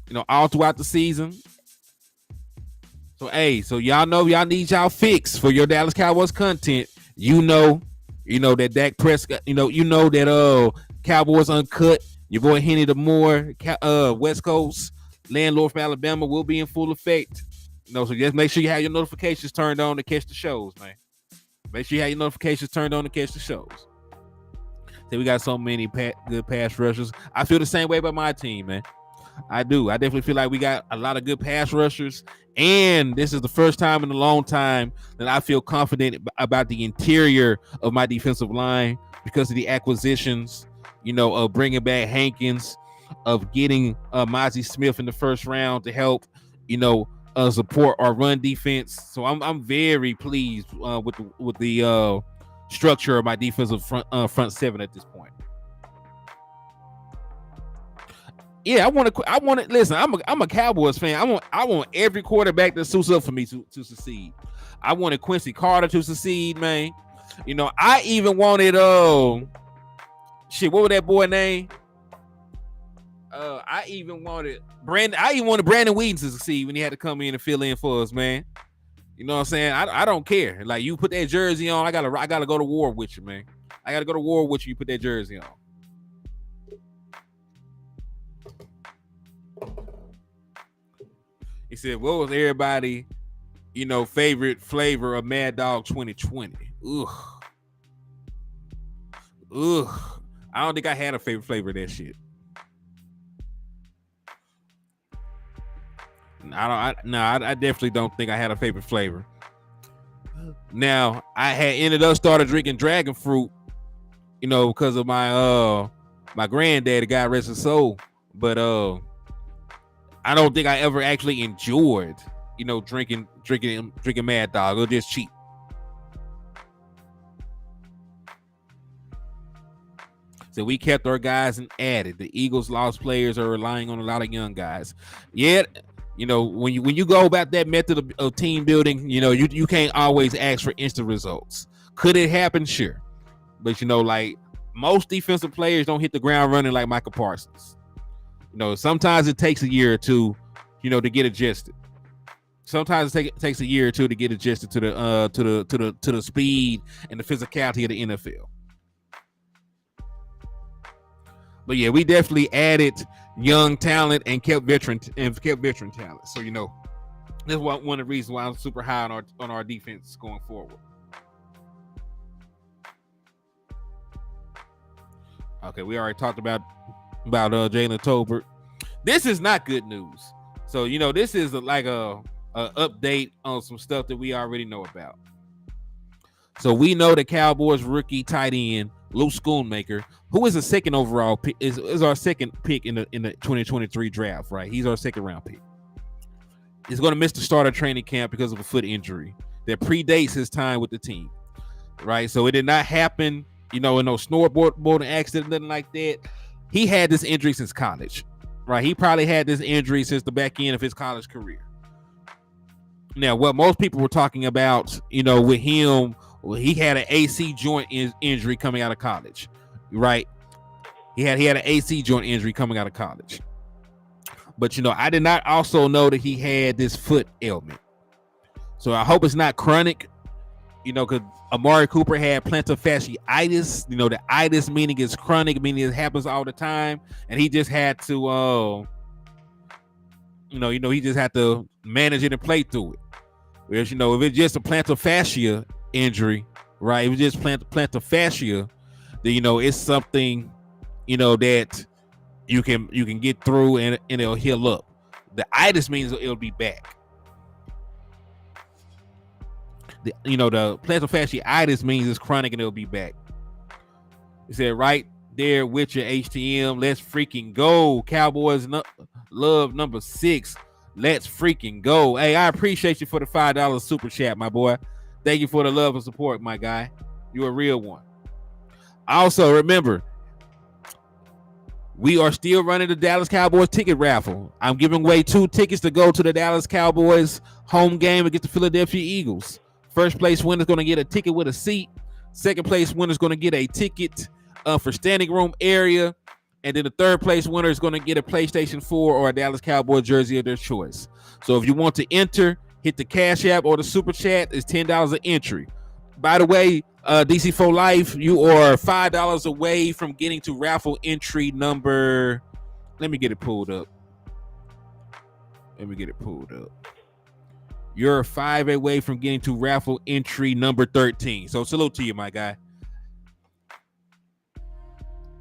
S1: you know, all throughout the season. So hey, so y'all know y'all need y'all fix for your Dallas Cowboys content. You know that Dak Prescott, you know that Cowboys Uncut, your boy Hennythemoor, West Coast, Landlord from Alabama will be in full effect. You know, so just make sure you have your notifications turned on to catch the shows, man. Make sure you have your notifications turned on to catch the shows. We got so many good pass rushers. I feel the same way about my team, man. I do. I definitely feel like we got a lot of good pass rushers. And this is the first time in a long time that I feel confident about the interior of my defensive line because of the acquisitions, you know, of bringing back Hankins, of getting Mozzie Smith in the first round to help, you know, support our run defense. So I'm very pleased with the structure of my defensive front seven at this point. Yeah, I want to listen. I'm a Cowboys fan. I want every quarterback that suits up for me to succeed. I wanted Quincy Carter to succeed, man. You know, I even wanted what was that boy name? I even wanted Brandon Weeden to succeed when he had to come in and fill in for us, man. You know what I'm saying? I don't care. Like, you put that jersey on, I gotta go to war with you, man. I gotta go to war with you. You put that jersey on. He said, "What was everybody, you know, favorite flavor of Mad Dog 2020?" Ugh. I don't think I had a favorite flavor of that shit. I definitely don't think I had a favorite flavor. Now I had ended up started drinking dragon fruit, because of my granddaddy, God rest his soul. But I don't think I ever actually enjoyed, drinking Mad Dog. It was just cheap. So we kept our guys and added. The Eagles lost players are relying on a lot of young guys. Yet, when you go about that method of team building, you can't always ask for instant results. Could it happen? Sure. But, like most defensive players don't hit the ground running like Michael Parsons. Sometimes it takes a year or two, to get adjusted. Sometimes it takes a year or two to get adjusted to the speed and the physicality of the NFL. But yeah, we definitely added young talent and kept veteran talent. So that's one of the reasons why I'm super high on our defense going forward. Okay, we already talked about Jalen Tolbert. This is not good news. So this is like a update on some stuff that we already know about. So we know the Cowboys rookie tight end Luke Schoonmaker, who is a second overall pick, is our second pick in the 2023 draft, right? He's our second round pick. He's going to miss the start of training camp because of a foot injury that predates his time with the team, right? So it did not happen, in no snowboarding accident, nothing like that. He had this injury since college, right? He probably had this injury since the back end of his college career. Now, what most people were talking about, with him, he had an AC joint injury coming out of college, right? He had an AC joint injury coming out of college. But, I did not also know that he had this foot ailment. So I hope it's not chronic, because Amari Cooper had plantar fasciitis. The itis meaning is chronic, meaning it happens all the time. And he just had to, he just had to manage it and play through it. Whereas, if it's just a plantar fascia injury, right? If it's just plantar fascia, then it's something, that you can get through and it'll heal up. The itis means it'll be back. The plantar fasciitis means it's chronic and it'll be back. It said right there with your HTM. Let's freaking go. Cowboys love number 6. Let's freaking go. Hey, I appreciate you for the $5 super chat, my boy. Thank you for the love and support, my guy. You're a real one. Also, remember, we are still running the Dallas Cowboys ticket raffle. I'm giving away 2 tickets to go to the Dallas Cowboys home game against the Philadelphia Eagles. First place winner is going to get a ticket with a seat. Second place winner is going to get a ticket for standing room area. And then the third place winner is going to get a PlayStation 4 or a Dallas Cowboys jersey of their choice. So if you want to enter, hit the Cash App or the Super Chat. It's $10 an entry. By the way, DC for Life, you are $5 away from getting to raffle entry number. Let me get it pulled up. You're 5 away from getting to raffle entry number 13. So salute to you, my guy.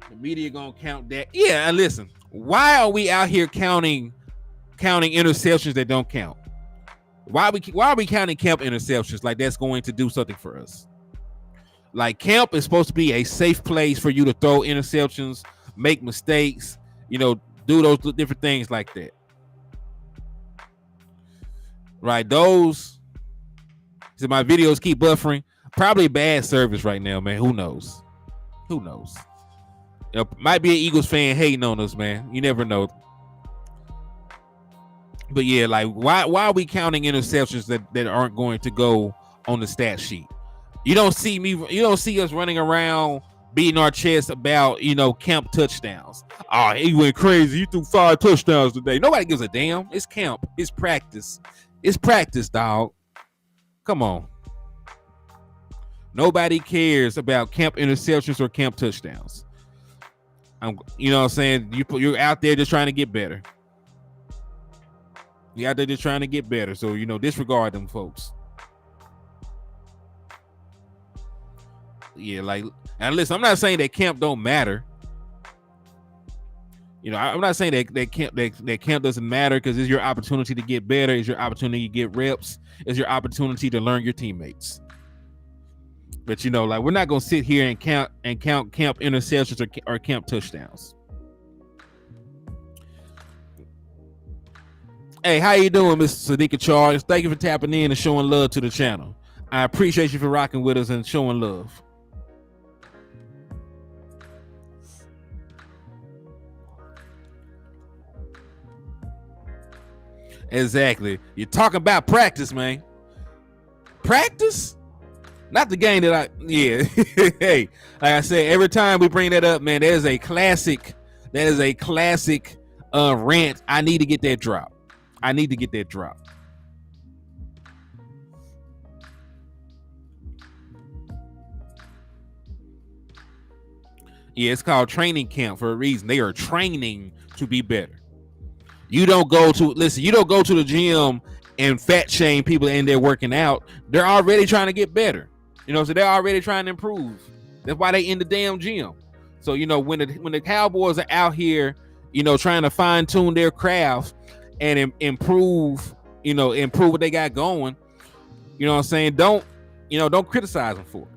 S1: The media gonna count that. Yeah, and listen, why are we out here counting interceptions that don't count? Why are we counting camp interceptions like that's going to do something for us? Like, camp is supposed to be a safe place for you to throw interceptions, make mistakes, do those different things like that. Right? Those. So my videos keep buffering. Probably bad service right now, man. Who knows? Might be an Eagles fan hating on us, man. You never know. But yeah, like why are we counting interceptions that aren't going to go on the stat sheet? You don't see us running around beating our chest about, camp touchdowns. Oh, he went crazy. He threw 5 touchdowns today. Nobody gives a damn. It's camp. It's practice. It's practice, dog. Come on. Nobody cares about camp interceptions or camp touchdowns. You know what I'm saying? You're out there just trying to get better. You're out there just trying to get better. So, disregard them folks. Yeah, like, and listen, I'm not saying that camp don't matter. I'm not saying that camp doesn't matter, because it's your opportunity to get better, it's your opportunity to get reps, it's your opportunity to learn your teammates. But like, we're not gonna sit here and count camp interceptions or camp touchdowns. Hey, how you doing, Mr. Sadiqa Charles? Thank you for tapping in and showing love to the channel. I appreciate you for rocking with us and showing love. Exactly. You're talking about practice, man. Practice? Not the game that hey, like I said, every time we bring that up, man, that is a classic rant. I need to get that drop. Yeah, it's called training camp for a reason. They are training to be better. You don't go to the gym and fat shame people in there working out. They're already trying to get better. So they're already trying to improve. That's why they in the damn gym. So when the Cowboys are out here, trying to fine tune their craft and improve what they got going. You know what I'm saying? Don't criticize them for it.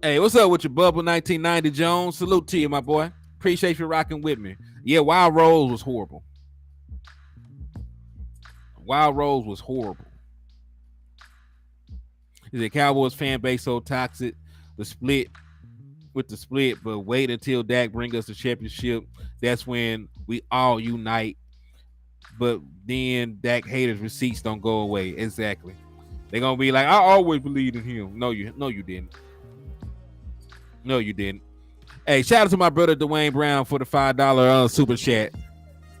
S1: Hey, what's up with your Bubble 1990 Jones? Salute to you, my boy. Appreciate you rocking with me. Yeah, Wild Rose was horrible. The Cowboys fan base so toxic. The split, but wait until Dak bring us the championship. That's when we all unite. But then Dak haters' receipts don't go away. Exactly. They're gonna be like, I always believed in him. No, you didn't. No, you didn't. Hey, shout out to my brother Dwayne Brown for the $5 super chat.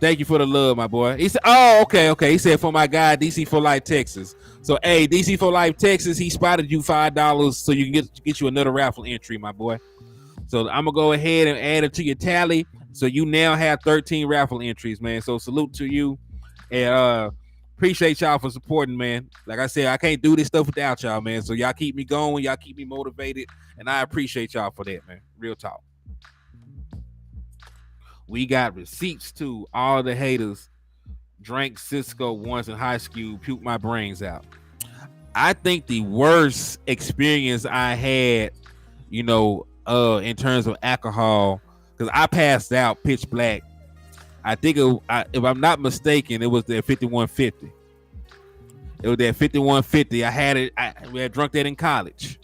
S1: Thank you for the love, my boy. He said, "Oh, okay." He said, "For my guy, DC for Life, Texas." So, hey, DC for Life, Texas, he spotted you $5 so you can get you another raffle entry, my boy. So I'm gonna go ahead and add it to your tally. So you now have 13 raffle entries, man. So salute to you, and appreciate y'all for supporting, man. Like I said, I can't do this stuff without y'all, man. So y'all keep me going, y'all keep me motivated, and I appreciate y'all for that, man. Real talk. We got receipts too. All the haters drank Cisco once in high school, puked my brains out. I think the worst experience I had, in terms of alcohol, because I passed out pitch black. I think if I'm not mistaken, it was the 5150. It was that 5150. I had it. We had drunk that in college.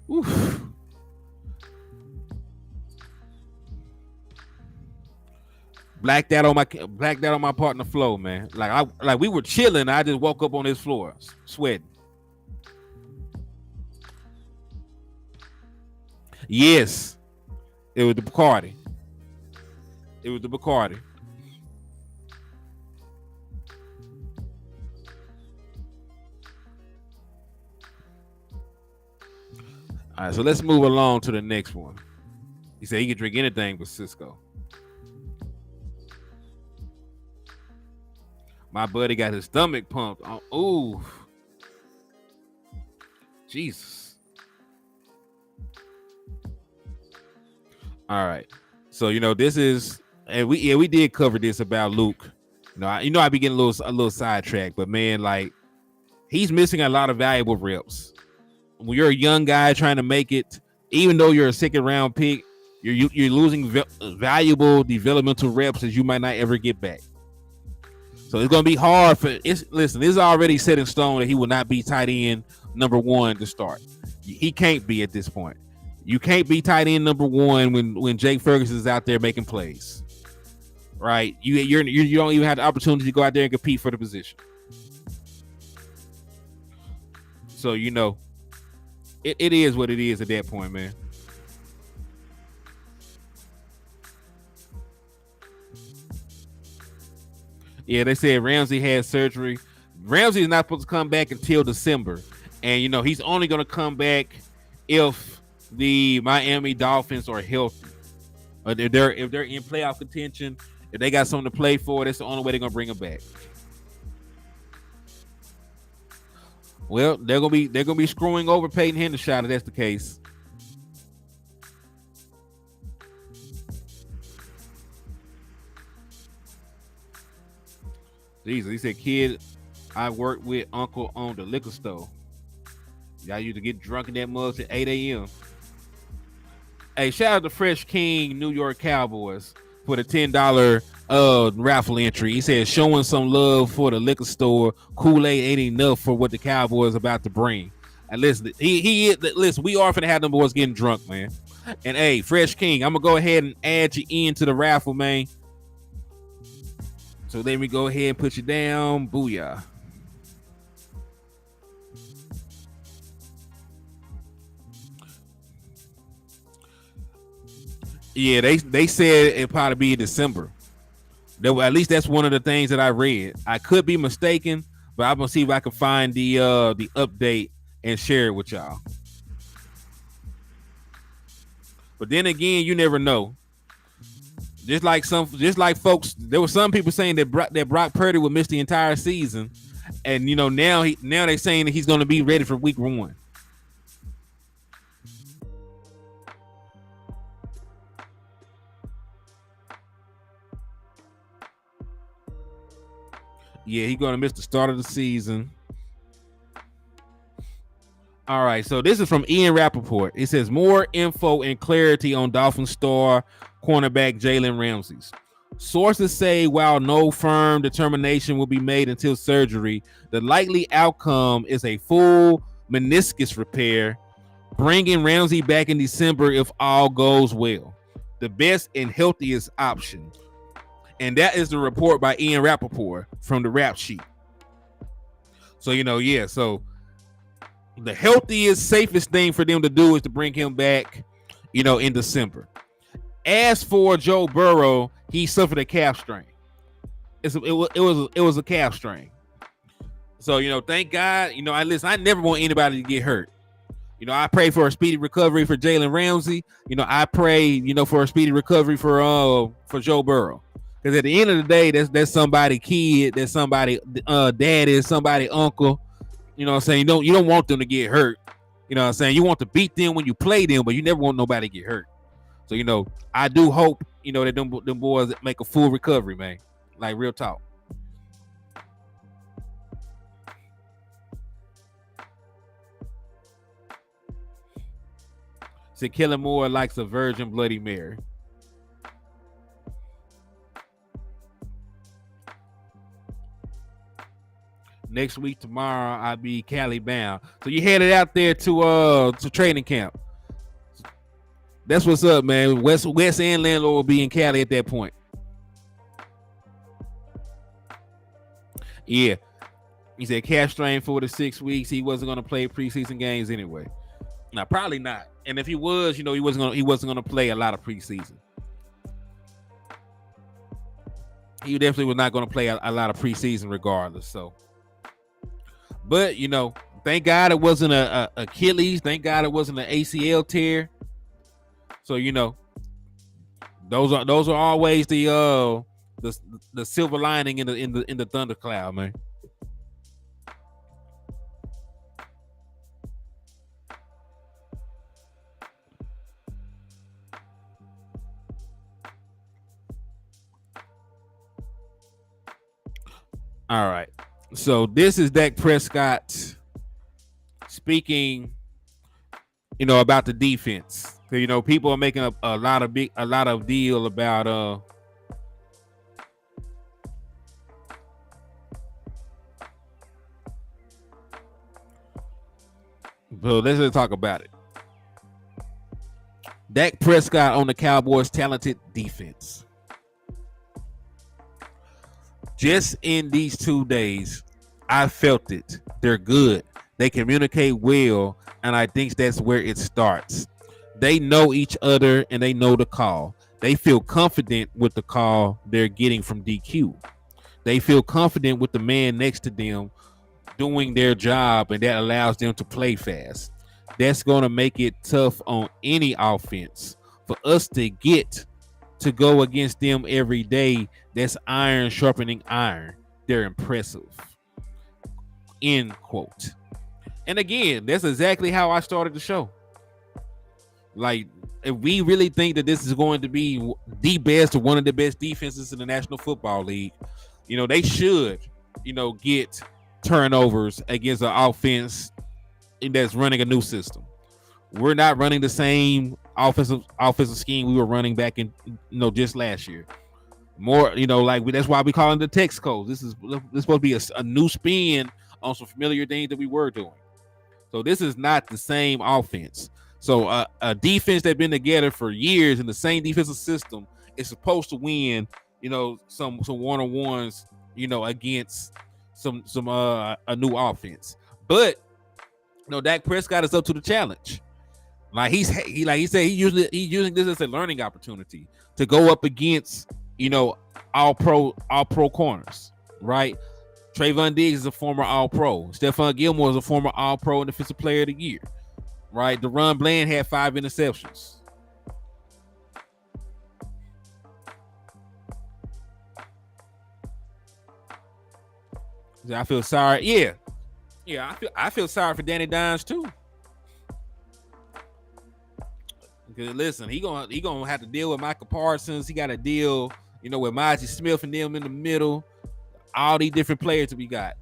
S1: Oof. Blacked out on my partner floor, man. Like we were chilling. I just woke up on his floor, sweating. Yes, it was the Bacardi. All right, so let's move along to the next one. He said he could drink anything but Cisco. My buddy got his stomach pumped. Ooh, Jesus. All right, so this is, and we did cover this about Luke. I be getting a little sidetracked, but man, like, he's missing a lot of valuable reps. When you're a young guy trying to make it, even though you're a second round pick, you're losing valuable developmental reps that you might not ever get back. So it's gonna be hard listen, it's already set in stone that he will not be tight end number one to start. He can't be at this point. You can't be tight end number one when Jake Ferguson is out there making plays. Right? You don't even have the opportunity to go out there and compete for the position. So it is what it is at that point, man. Yeah, they said Ramsey had surgery. Ramsey is not supposed to come back until December. And, he's only going to come back if the Miami Dolphins are healthy. If they're in playoff contention, if they got something to play for, that's the only way they're going to bring him back. Well, they're gonna be screwing over Peyton Hendershot if that's the case. Jesus, he said, "Kid, I worked with Uncle on the liquor store. Y'all used to get drunk in that mug at 8 a.m." Hey, shout out to Fresh King, New York Cowboys, for the $10 raffle entry. He said, "Showing some love for the liquor store. Kool-Aid ain't enough for what the Cowboys about to bring." And listen, listen. We are finna have them boys getting drunk, man. And hey, Fresh King, I'm gonna go ahead and add you into the raffle, man. So let me go ahead and put you down. Booyah. Yeah, they said it probably be December. At least that's one of the things that I read. I could be mistaken, but I'm gonna see if I can find the update and share it with y'all. But then again, you never know. Just like folks, there were some people saying that Brock Purdy would miss the entire season, and now they're saying that he's going to be ready for week 1. Yeah, he's going to miss the start of the season. All right, so this is from Ian Rappaport. It says more info and clarity on Dolphins star cornerback Jalen Ramsey. Sources say while no firm determination will be made until surgery, the likely outcome is a full meniscus repair, bringing Ramsey back in December if all goes well. The best and healthiest option. And that is the report by Ian Rappaport from the Rap Sheet. So, so the healthiest, safest thing for them to do is to bring him back, in December. As for Joe Burrow, he suffered a calf strain. It was a calf strain. So, thank God, I never want anybody to get hurt. I pray for a speedy recovery for Jalen Ramsey. I pray, for a speedy recovery for Joe Burrow. Because at the end of the day, that's somebody kid, that's somebody daddy, somebody uncle. You know what I'm saying? You don't want them to get hurt. You know what I'm saying? You want to beat them when you play them, but you never want nobody to get hurt. So, I do hope, that them boys make a full recovery, man. Like, real talk. Said Kellen Moore likes a virgin Bloody Mary. Next week, tomorrow, I'll be Cali bound. So you headed out there to training camp. That's what's up, man. West and Landlord will be in Cali at that point. Yeah. He said calf strain 4 to 6 weeks. He wasn't going to play preseason games anyway. Now, probably not. And if he was, he wasn't gonna play a lot of preseason. He definitely was not going to play a lot of preseason regardless. So, but thank God it wasn't a Achilles. Thank God it wasn't an ACL tear. So those are always the silver lining in the thundercloud, man. All right. So this is Dak Prescott speaking, about the defense. So, people are making a lot of deal about so let's just talk about it. Dak Prescott on the Cowboys' talented defense. Just in these 2 days, I felt it. They're good. They communicate well, and I think that's where it starts. They know each other, and they know the call. They feel confident with the call they're getting from DQ. They feel confident with the man next to them doing their job, and that allows them to play fast. That's going to make it tough on any offense. For us to get to go against them every day, that's iron sharpening iron. They're impressive. End quote. And again, that's exactly how I started the show. Like, if we really think that this is going to be the best or one of the best defenses in the National Football League, they should, get turnovers against an offense that's running a new system. We're not running the same offensive scheme we were running back in, just last year. More, that's why we call it the text code. This is supposed to be a new spin on some familiar things that we were doing. So this is not the same offense. So a defense that's been together for years in the same defensive system is supposed to win, some one-on-ones, against some a new offense. But Dak Prescott is up to the challenge. Like he said, he's using this as a learning opportunity to go up against, all pro corners, right? Trayvon Diggs is a former All-Pro. Stephon Gilmore is a former All-Pro and Defensive Player of the Year, right? DeRon Bland had 5 interceptions. I feel sorry. Yeah. I feel sorry for Danny Dimes too. Because listen, he gonna have to deal with Michael Parsons. He got to deal, with Mozzie Smith and them in the middle. All these different players that we got.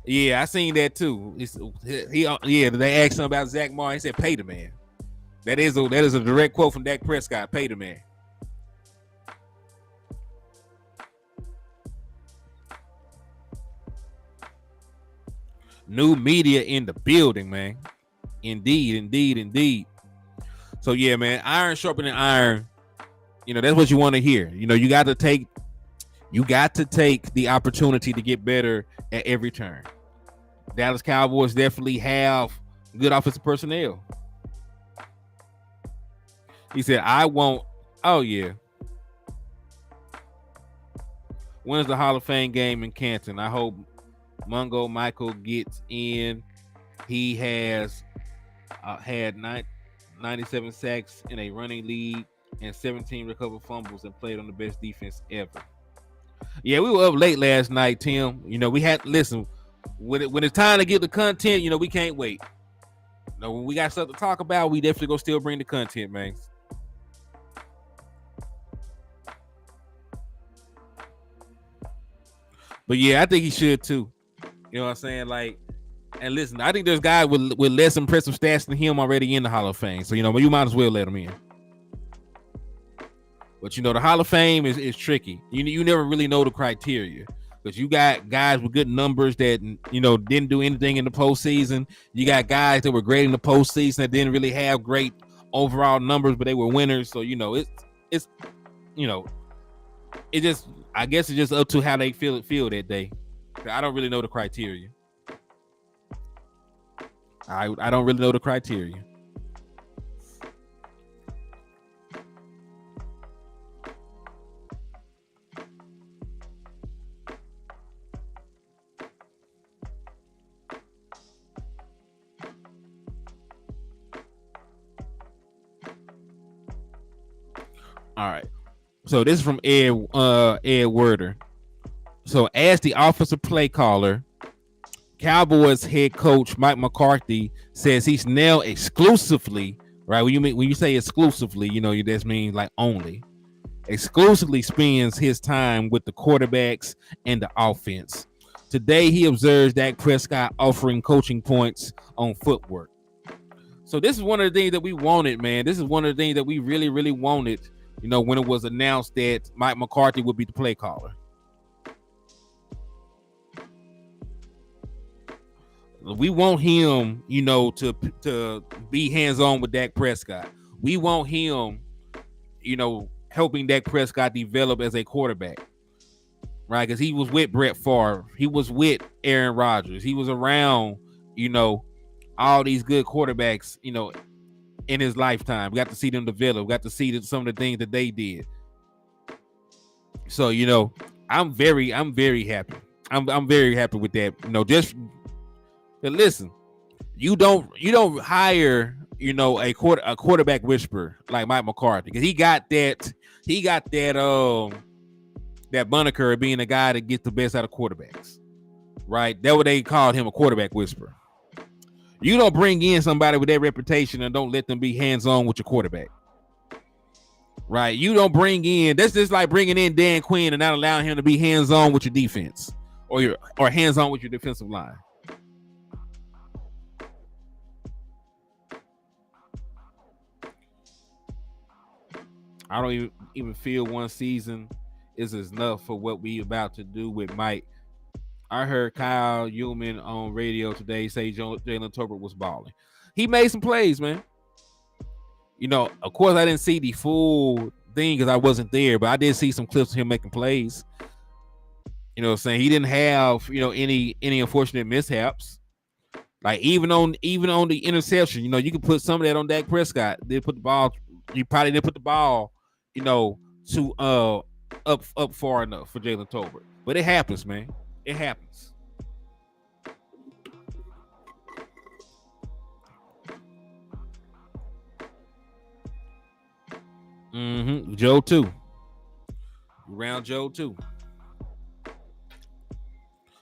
S1: Yeah, I seen that too. They asked him about Zack Martin. He said, "Pay the man." That is a direct quote from Dak Prescott. Pay the man. New media in the building, man. Indeed. So yeah, man, iron sharpening iron. That's what you want to hear. You got to take the opportunity to get better at every turn. Dallas Cowboys definitely have good offensive personnel. He said, "I won't." Oh yeah. When's the Hall of Fame game in Canton? I hope Mungo Michael gets in. He has had 97 sacks in a running league and 17 recovered fumbles and played on the best defense ever. Yeah, we were up late last night, Tim. We had listen when it's time to get the content. We can't wait. When we got stuff to talk about, we definitely go still bring the content, man. But yeah, I think he should too. You know what I'm saying? Like, and listen, I think there's guys with less impressive stats than him already in the Hall of Fame. So, you might as well let him in. But, the Hall of Fame is tricky. You never really know the criteria. Because you got guys with good numbers that, didn't do anything in the postseason. You got guys that were great in the postseason that didn't really have great overall numbers, but they were winners. So, it's it just, I guess it's just up to how they feel that day. I don't really know the criteria. I don't really know the criteria. All right. So this is from Ed Werder. So as the offensive play caller, Cowboys head coach Mike McCarthy says he's now exclusively, right? When you say exclusively, that means like only, exclusively spends his time with the quarterbacks and the offense. Today he observes Dak Prescott offering coaching points on footwork. So this is one of the things that we wanted, man. This is one of the things that we really, really wanted, when it was announced that Mike McCarthy would be the play caller. We want him, to be hands-on with Dak Prescott. We want him, helping Dak Prescott develop as a quarterback, right? Because he was with Brett Favre. He was with Aaron Rodgers. He was around, all these good quarterbacks, in his lifetime. We got to see them develop. We got to see some of the things that they did. So, I'm very happy. I'm very happy with that. But listen, you don't hire, a quarterback whisperer like Mike McCarthy, because he got that moniker of being the guy that gets the best out of quarterbacks, right? That's what they called him, a quarterback whisperer. You don't bring in somebody with that reputation and don't let them be hands-on with your quarterback. Right? You don't bring in, that's just like bringing in Dan Quinn and not allowing him to be hands-on with your defense or hands-on with your defensive line. I don't even feel one season is enough for what we about to do with Mike. I heard Kyle Ullman on radio today say Jalen Tolbert was balling. He made some plays, man. You know, of course, I didn't see the full thing because I wasn't there, but I did see some clips of him making plays. You know what I'm saying? He didn't have, you know, any unfortunate mishaps. Like even on the interception, you know, you can put some of that on Dak Prescott. You probably didn't put the ball, you know, to up far enough for Jalen Tolbert. But it happens, man. It happens. Joe too. Around Joe too.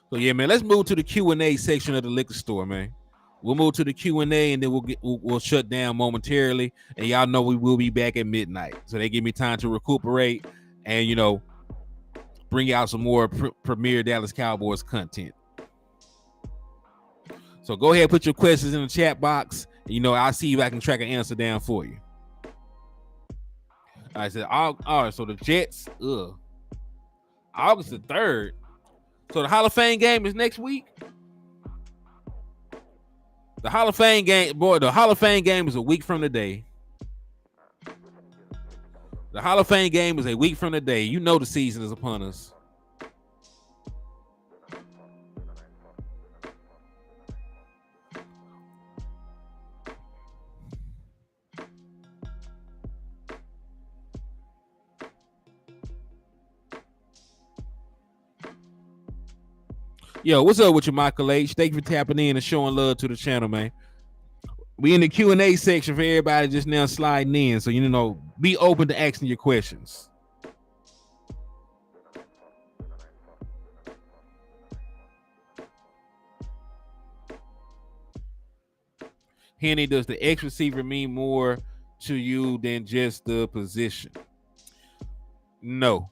S1: So yeah, man. Let's move to the Q&A section of the liquor store, man. We'll move to the Q&A and then we'll shut down momentarily. And y'all know we will be back at midnight, so they give me time to recuperate and, you know, bring out some more premier Dallas Cowboys content. So go ahead, put your questions in the chat box. You know, I'll see if I can track an answer down for you. I said, all right, so the Jets, August the 3rd. So the Hall of Fame game is next week. The Hall of Fame game, boy, the Hall of Fame game is a week from today. The Hall of Fame game is a week from today. You know the season is upon us. Yo, what's up with you, Michael H? Thank you for tapping in and showing love to the channel, man. We in the Q&A section for everybody just now sliding in, so you know, be open to asking your questions. Henny, does the X receiver mean more to you than just the position? No,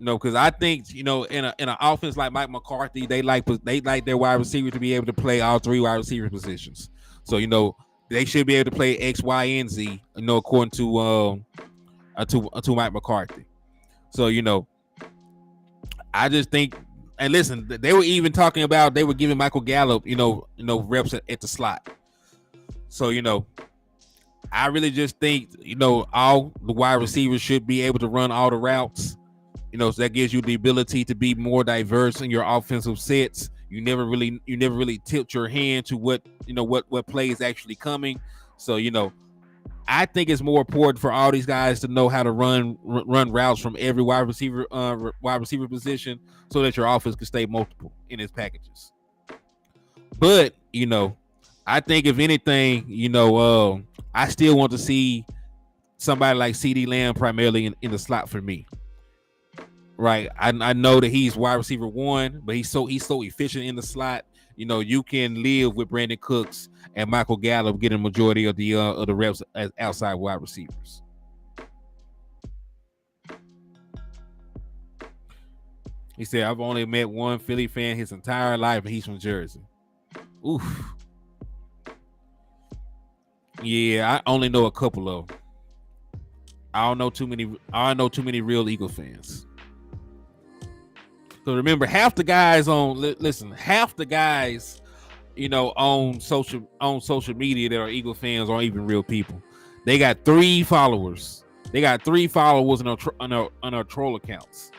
S1: because I think, you know, in an offense like Mike McCarthy, they like their wide receiver to be able to play all three wide receiver positions. So, you know, they should be able to play X, Y, and Z, you know, according to Mike McCarthy. So, you know, I just think, and listen, they were even talking about they were giving Michael Gallup, you know, reps at the slot. So, you know, I really just think, you know, all the wide receivers should be able to run all the routes. You know, so that gives you the ability to be more diverse in your offensive sets. You never really tilt your hand to what play is actually coming. So, you know, I think it's more important for all these guys to know how to run routes from every wide receiver position, so that your offense can stay multiple in its packages. But, you know, I think if anything, you know, I still want to see somebody like CeeDee Lamb primarily in the slot for me. Right, I know that he's wide receiver 1, but he's so efficient in the slot. You know, you can live with Brandon Cooks and Michael Gallup getting a majority of the reps as outside wide receivers. He said, "I've only met one Philly fan his entire life, and he's from Jersey." Oof. Yeah, I only know a couple of them. I don't know too many real Eagle fans. So remember, half the guys, you know, on social media that are Eagle fans aren't even real people. They got 3 followers. They got 3 followers on our troll accounts.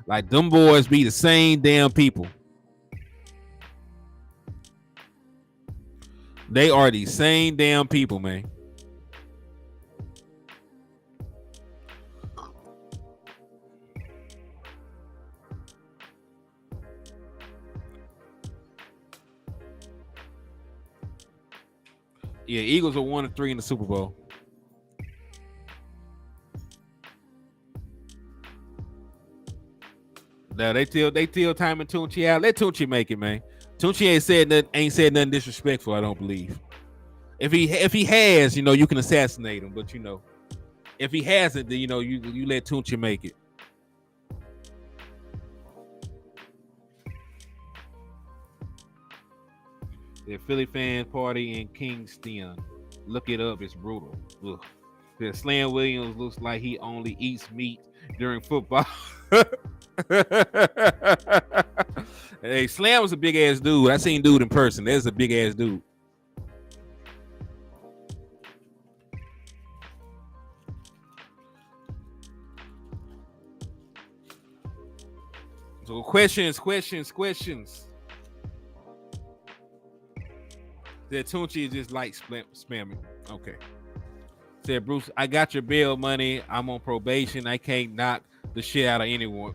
S1: Like, them boys be the same damn people. They are the same damn people, man. Yeah, Eagles are 1-3 in the Super Bowl. Now they tell time and Tunchi out. Let Tunchi make it, man. Tunchi ain't said nothing disrespectful, I don't believe. If he has, you can assassinate him, but if he hasn't, then you let Tunchi make it. The Philly fan party in Kingston. Look it up, it's brutal. Ugh. The Slam Williams looks like he only eats meat during football. Hey, Slam was a big ass dude. I seen dude in person. There's a big ass dude. So questions. Said Tunchi is just like spamming. Okay. Said Bruce, I got your bail money. I'm on probation. I can't knock the shit out of anyone.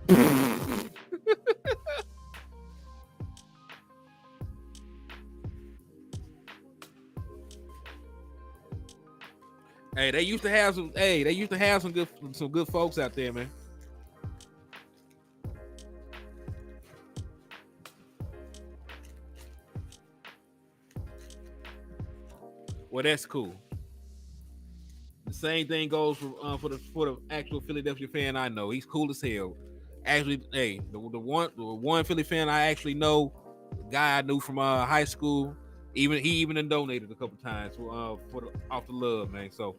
S1: Hey, they used to have some good folks out there, man. Well, that's cool. The same thing goes for the actual Philadelphia fan I know. He's cool as hell. Actually, hey, the one Philly fan I actually know, guy I knew from high school, he even donated a couple times off the love, man. So,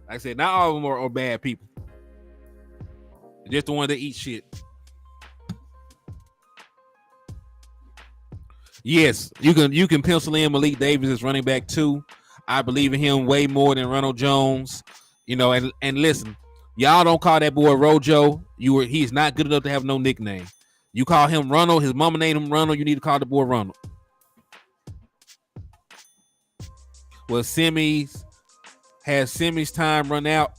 S1: like I said, not all of them are bad people. Just the one that eat shit. Yes, you can pencil in Malik Davis as running back 2. I believe in him way more than Ronald Jones. And listen, y'all don't call that boy Rojo. He's not good enough to have no nickname. You call him Ronald, his mama named him Ronald, you need to call the boy Ronald. Well, Simmy's time run out.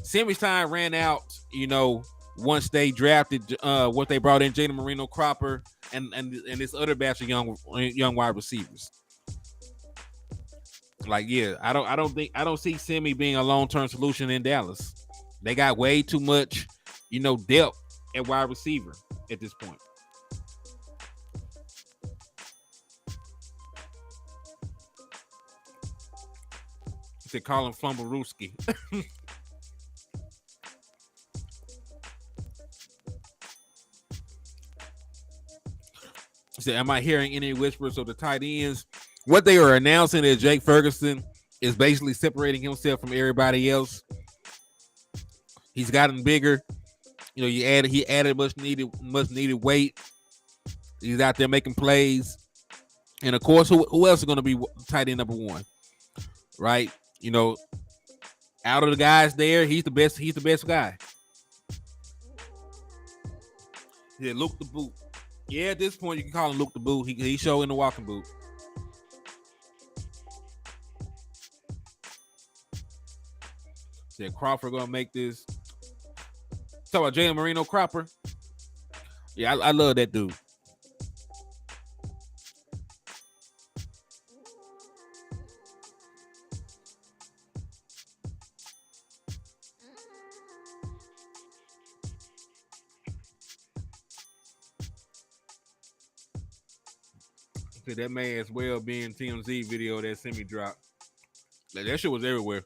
S1: Simmy's time ran out, once they drafted what they brought in Jalen Marino Cropper and this other batch of young wide receivers. Like, yeah, I don't see Simmy being a long-term solution in Dallas. They got way too much, depth at wide receiver at this point. They call him Flumberooski. So, am I hearing any whispers of the tight ends? What they are announcing is Jake Ferguson is basically separating himself from everybody else. He's gotten bigger. He added much needed weight. He's out there making plays. And of course, who else is going to be tight end number 1? Right? Out of the guys there, he's the best guy. Yeah, Luke the Boot. Yeah, at this point, you can call him Luke the Boot. He's showing the walking boot. Said Crawford gonna make this. Talk about Jalen Marino Cropper. Yeah, I love that dude. That may as well be in TMZ video that Semi dropped. That shit was everywhere.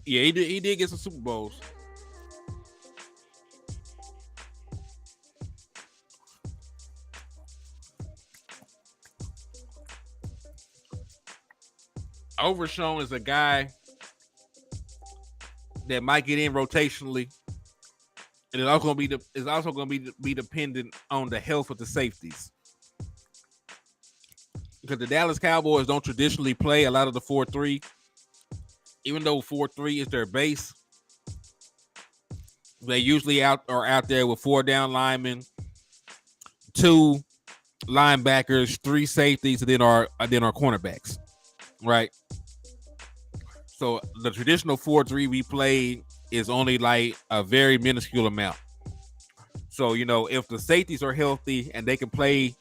S1: Yeah, he did get some Super Bowls. Overshown is a guy that might get in rotationally, and it's also going to be dependent on the health of the safeties, because the Dallas Cowboys don't traditionally play a lot of the 4-3, even though 4-3 is their base. They usually are out there with 4 down linemen, 2 linebackers, 3 safeties, and then our cornerbacks, right? So the traditional 4-3 we played is only like a very minuscule amount. So, if the safeties are healthy and they can play,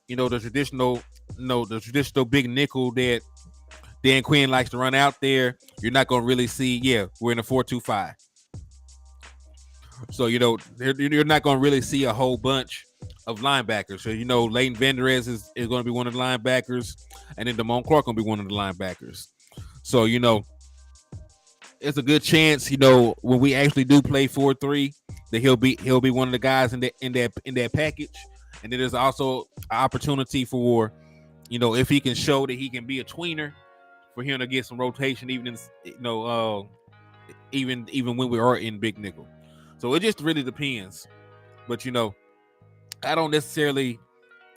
S1: the traditional big nickel that Dan Quinn likes to run out there. You're not going to really see. Yeah, we're in a 4-2-5. So you're not going to really see a whole bunch of linebackers. So Leighton Vander Esch is going to be one of the linebackers, and then Damone Clark going to be one of the linebackers. So it's a good chance when we actually do play 4-3 that he'll be one of the guys in that package. And then there's also an opportunity for if he can show that he can be a tweener, for him to get some rotation even even when we are in big nickel. So it just really depends. But I don't necessarily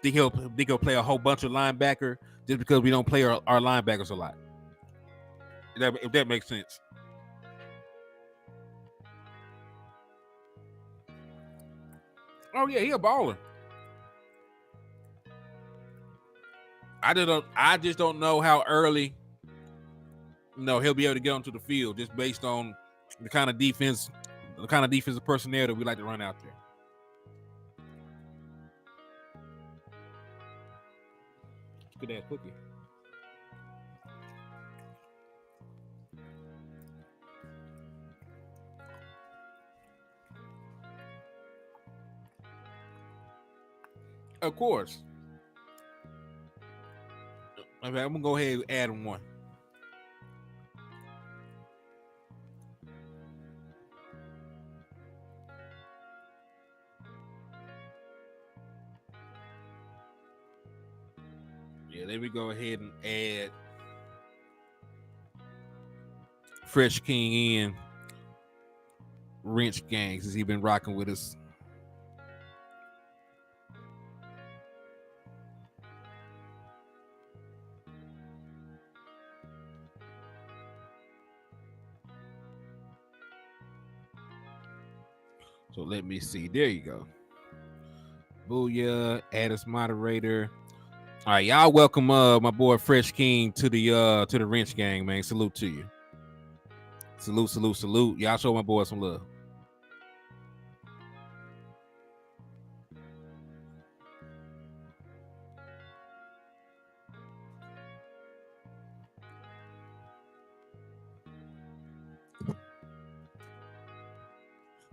S1: think he'll play a whole bunch of linebacker just because we don't play our linebackers a lot. If that makes sense. Oh yeah, he a baller. I just don't know how early he'll be able to get onto the field, just based on the kind of defensive personnel that we like to run out there. Look at that cookie. Of course. Okay, I'm gonna go ahead and add him one. Yeah, let me go ahead and add Fresh King in Wrench Gang, since he's been rocking with us. So let me see. There you go. Booyah, add as moderator. All right, y'all welcome my boy Fresh King to the Wrench Gang, man. Salute to you. Salute. Y'all show my boy some love.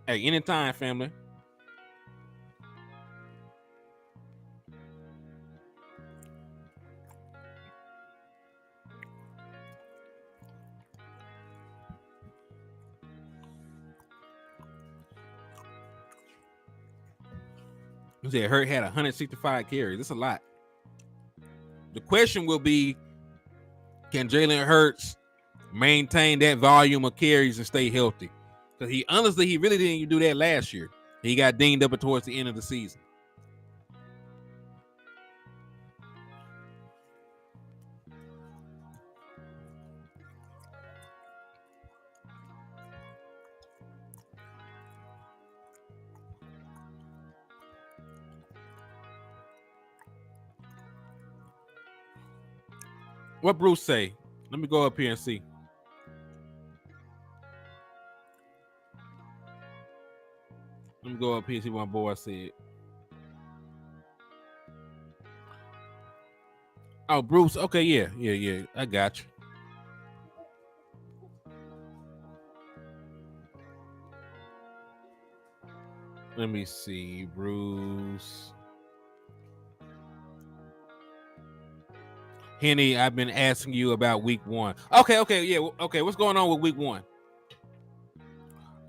S1: Hey, anytime, family. You said Hurt had 165 carries. That's a lot. The question will be, can Jalen Hurts maintain that volume of carries and stay healthy? Because he really didn't even do that last year. He got dinged up towards the end of the season. What Bruce say? Let me go up here and see. Let me go up here and see what my boy said. Oh, Bruce. Okay, yeah. I got you. Let me see, Bruce. Henny, I've been asking you about week 1. Okay, yeah. Okay, what's going on with week 1?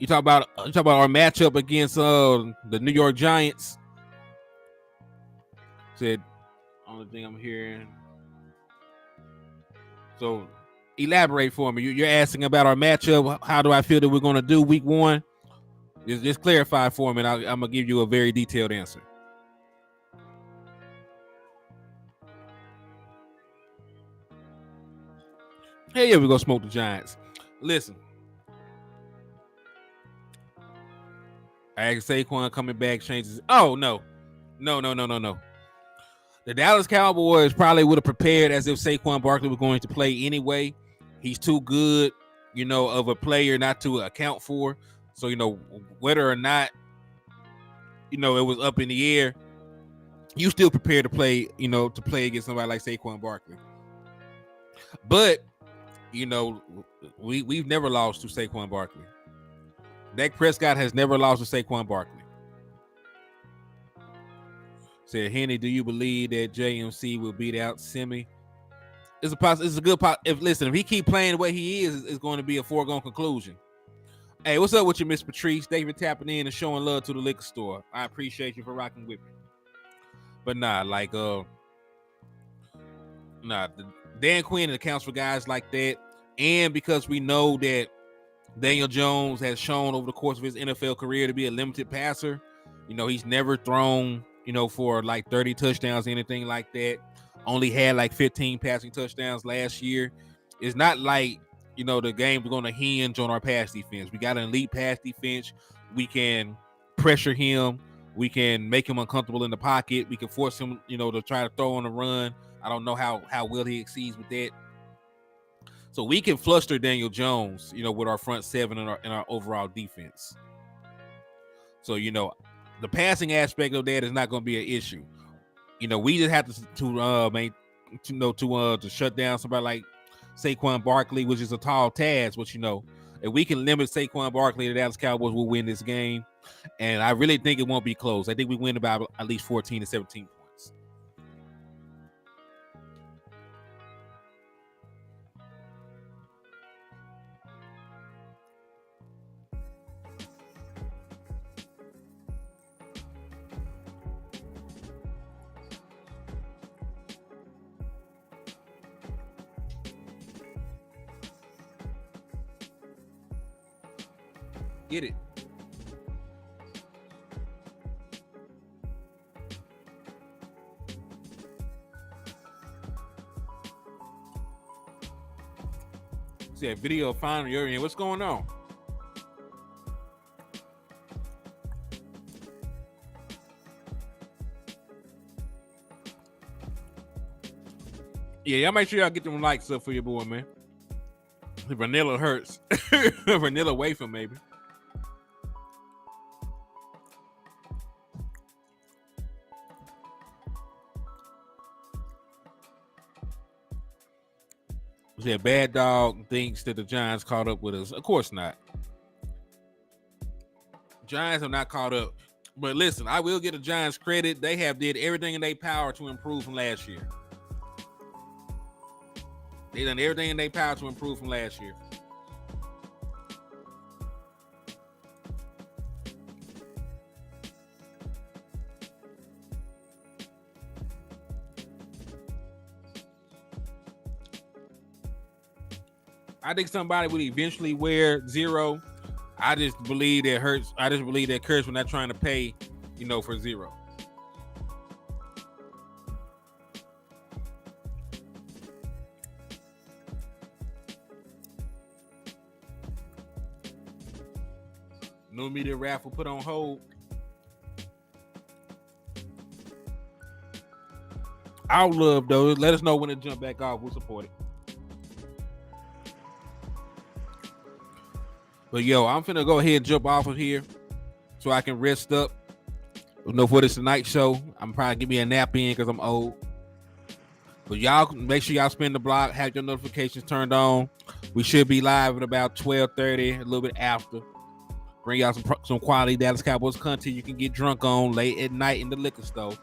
S1: You talk about our matchup against the New York Giants. Said, only thing I'm hearing. So elaborate for me. You're asking about our matchup. How do I feel that we're going to do week 1? Just clarify for me, and I'm going to give you a very detailed answer. Hey, yeah, we're going to smoke the Giants. Listen. I asked Saquon coming back changes. Oh, no. The Dallas Cowboys probably would have prepared as if Saquon Barkley was going to play anyway. He's too good, of a player not to account for. So, whether or not, it was up in the air, you still prepare to play, to play against somebody like Saquon Barkley. But You know, we've never lost to Saquon Barkley. Dak Prescott has never lost to Saquon Barkley. Said Henny, do you believe that JMC will beat out Simi? It's a good if he keep playing the way he is, it's going to be a foregone conclusion. Hey, what's up with you, Miss Patrice? Thank you for tapping in and showing love to the liquor store. I appreciate you for rocking with me. But Dan Quinn accounts for guys like that, and because we know that Daniel Jones has shown over the course of his NFL career to be a limited passer. You know, he's never thrown, for like 30 touchdowns, anything like that. Only had like 15 passing touchdowns last year. It's not like, the game is going to hinge on our pass defense. We got an elite pass defense. We can pressure him. We can make him uncomfortable in the pocket. We can force him, to try to throw on a run. I don't know how well he exceeds with that. So we can fluster Daniel Jones, with our front seven and our overall defense. So, the passing aspect of that is not going to be an issue. We just have to shut down somebody like Saquon Barkley, which is a tall task. But, if we can limit Saquon Barkley, the Dallas Cowboys will win this game. And I really think it won't be close. I think we win about at least 14 to 17 points. Get it. See that video finally. You're in. What's going on? Yeah, y'all make sure y'all get them likes up for your boy, man. Vanilla hurts. Vanilla wafer, maybe. Yeah, Bad Dog thinks that the Giants caught up with us. Of course not. Giants have not caught up. But listen, I will give the Giants credit. They have did everything in their power to improve from last year. They done everything in their power to improve from last year. I think somebody would eventually wear 0. I just believe that hurts. I just believe that Kurtz was not trying to pay, for 0. No media raffle put on hold. I would love those. Let us know when it jump back off. We'll support it. But yo, I'm finna go ahead and jump off of here so I can rest up. For this tonight show, I'm probably give me a nap in because I'm old. But y'all make sure y'all spin the block, have your notifications turned on. We should be live at about 12:30, a little bit after. Bring y'all some quality Dallas Cowboys content you can get drunk on late at night in the liquor store.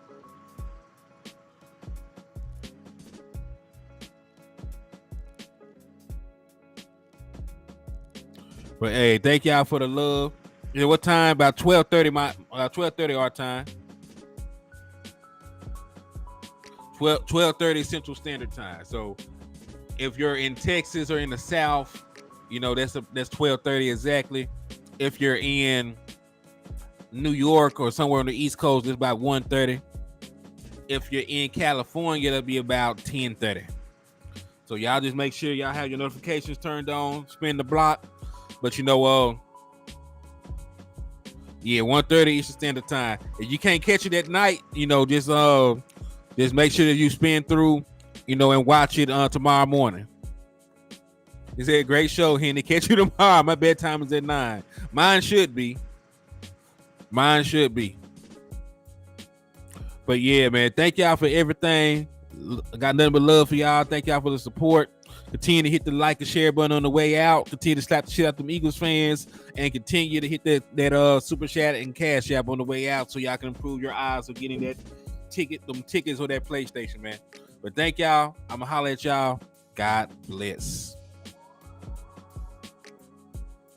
S1: But hey, thank y'all for the love. What time? About 12:30 12:30 our time. 12:30 Central Standard Time. So if you're in Texas or in the South, that's 12:30 exactly. If you're in New York or somewhere on the East Coast, it's about 1:30. If you're in California, it'll be about 10:30. So y'all just make sure y'all have your notifications turned on, spin the block. But 1:30 Eastern Standard Time. If you can't catch it at night, just make sure that you spin through, and watch it tomorrow morning. It's a great show, Henny. Catch you tomorrow. My bedtime is at 9. Mine should be. But yeah, man, thank y'all for everything. I got nothing but love for y'all. Thank y'all for the support. Continue to hit the like and share button on the way out. Continue to slap the shit out them Eagles fans, and continue to hit that super chat and cash app on the way out, so y'all can improve your odds of getting that tickets or that PlayStation, man. But thank y'all. I'ma holler at y'all. God bless.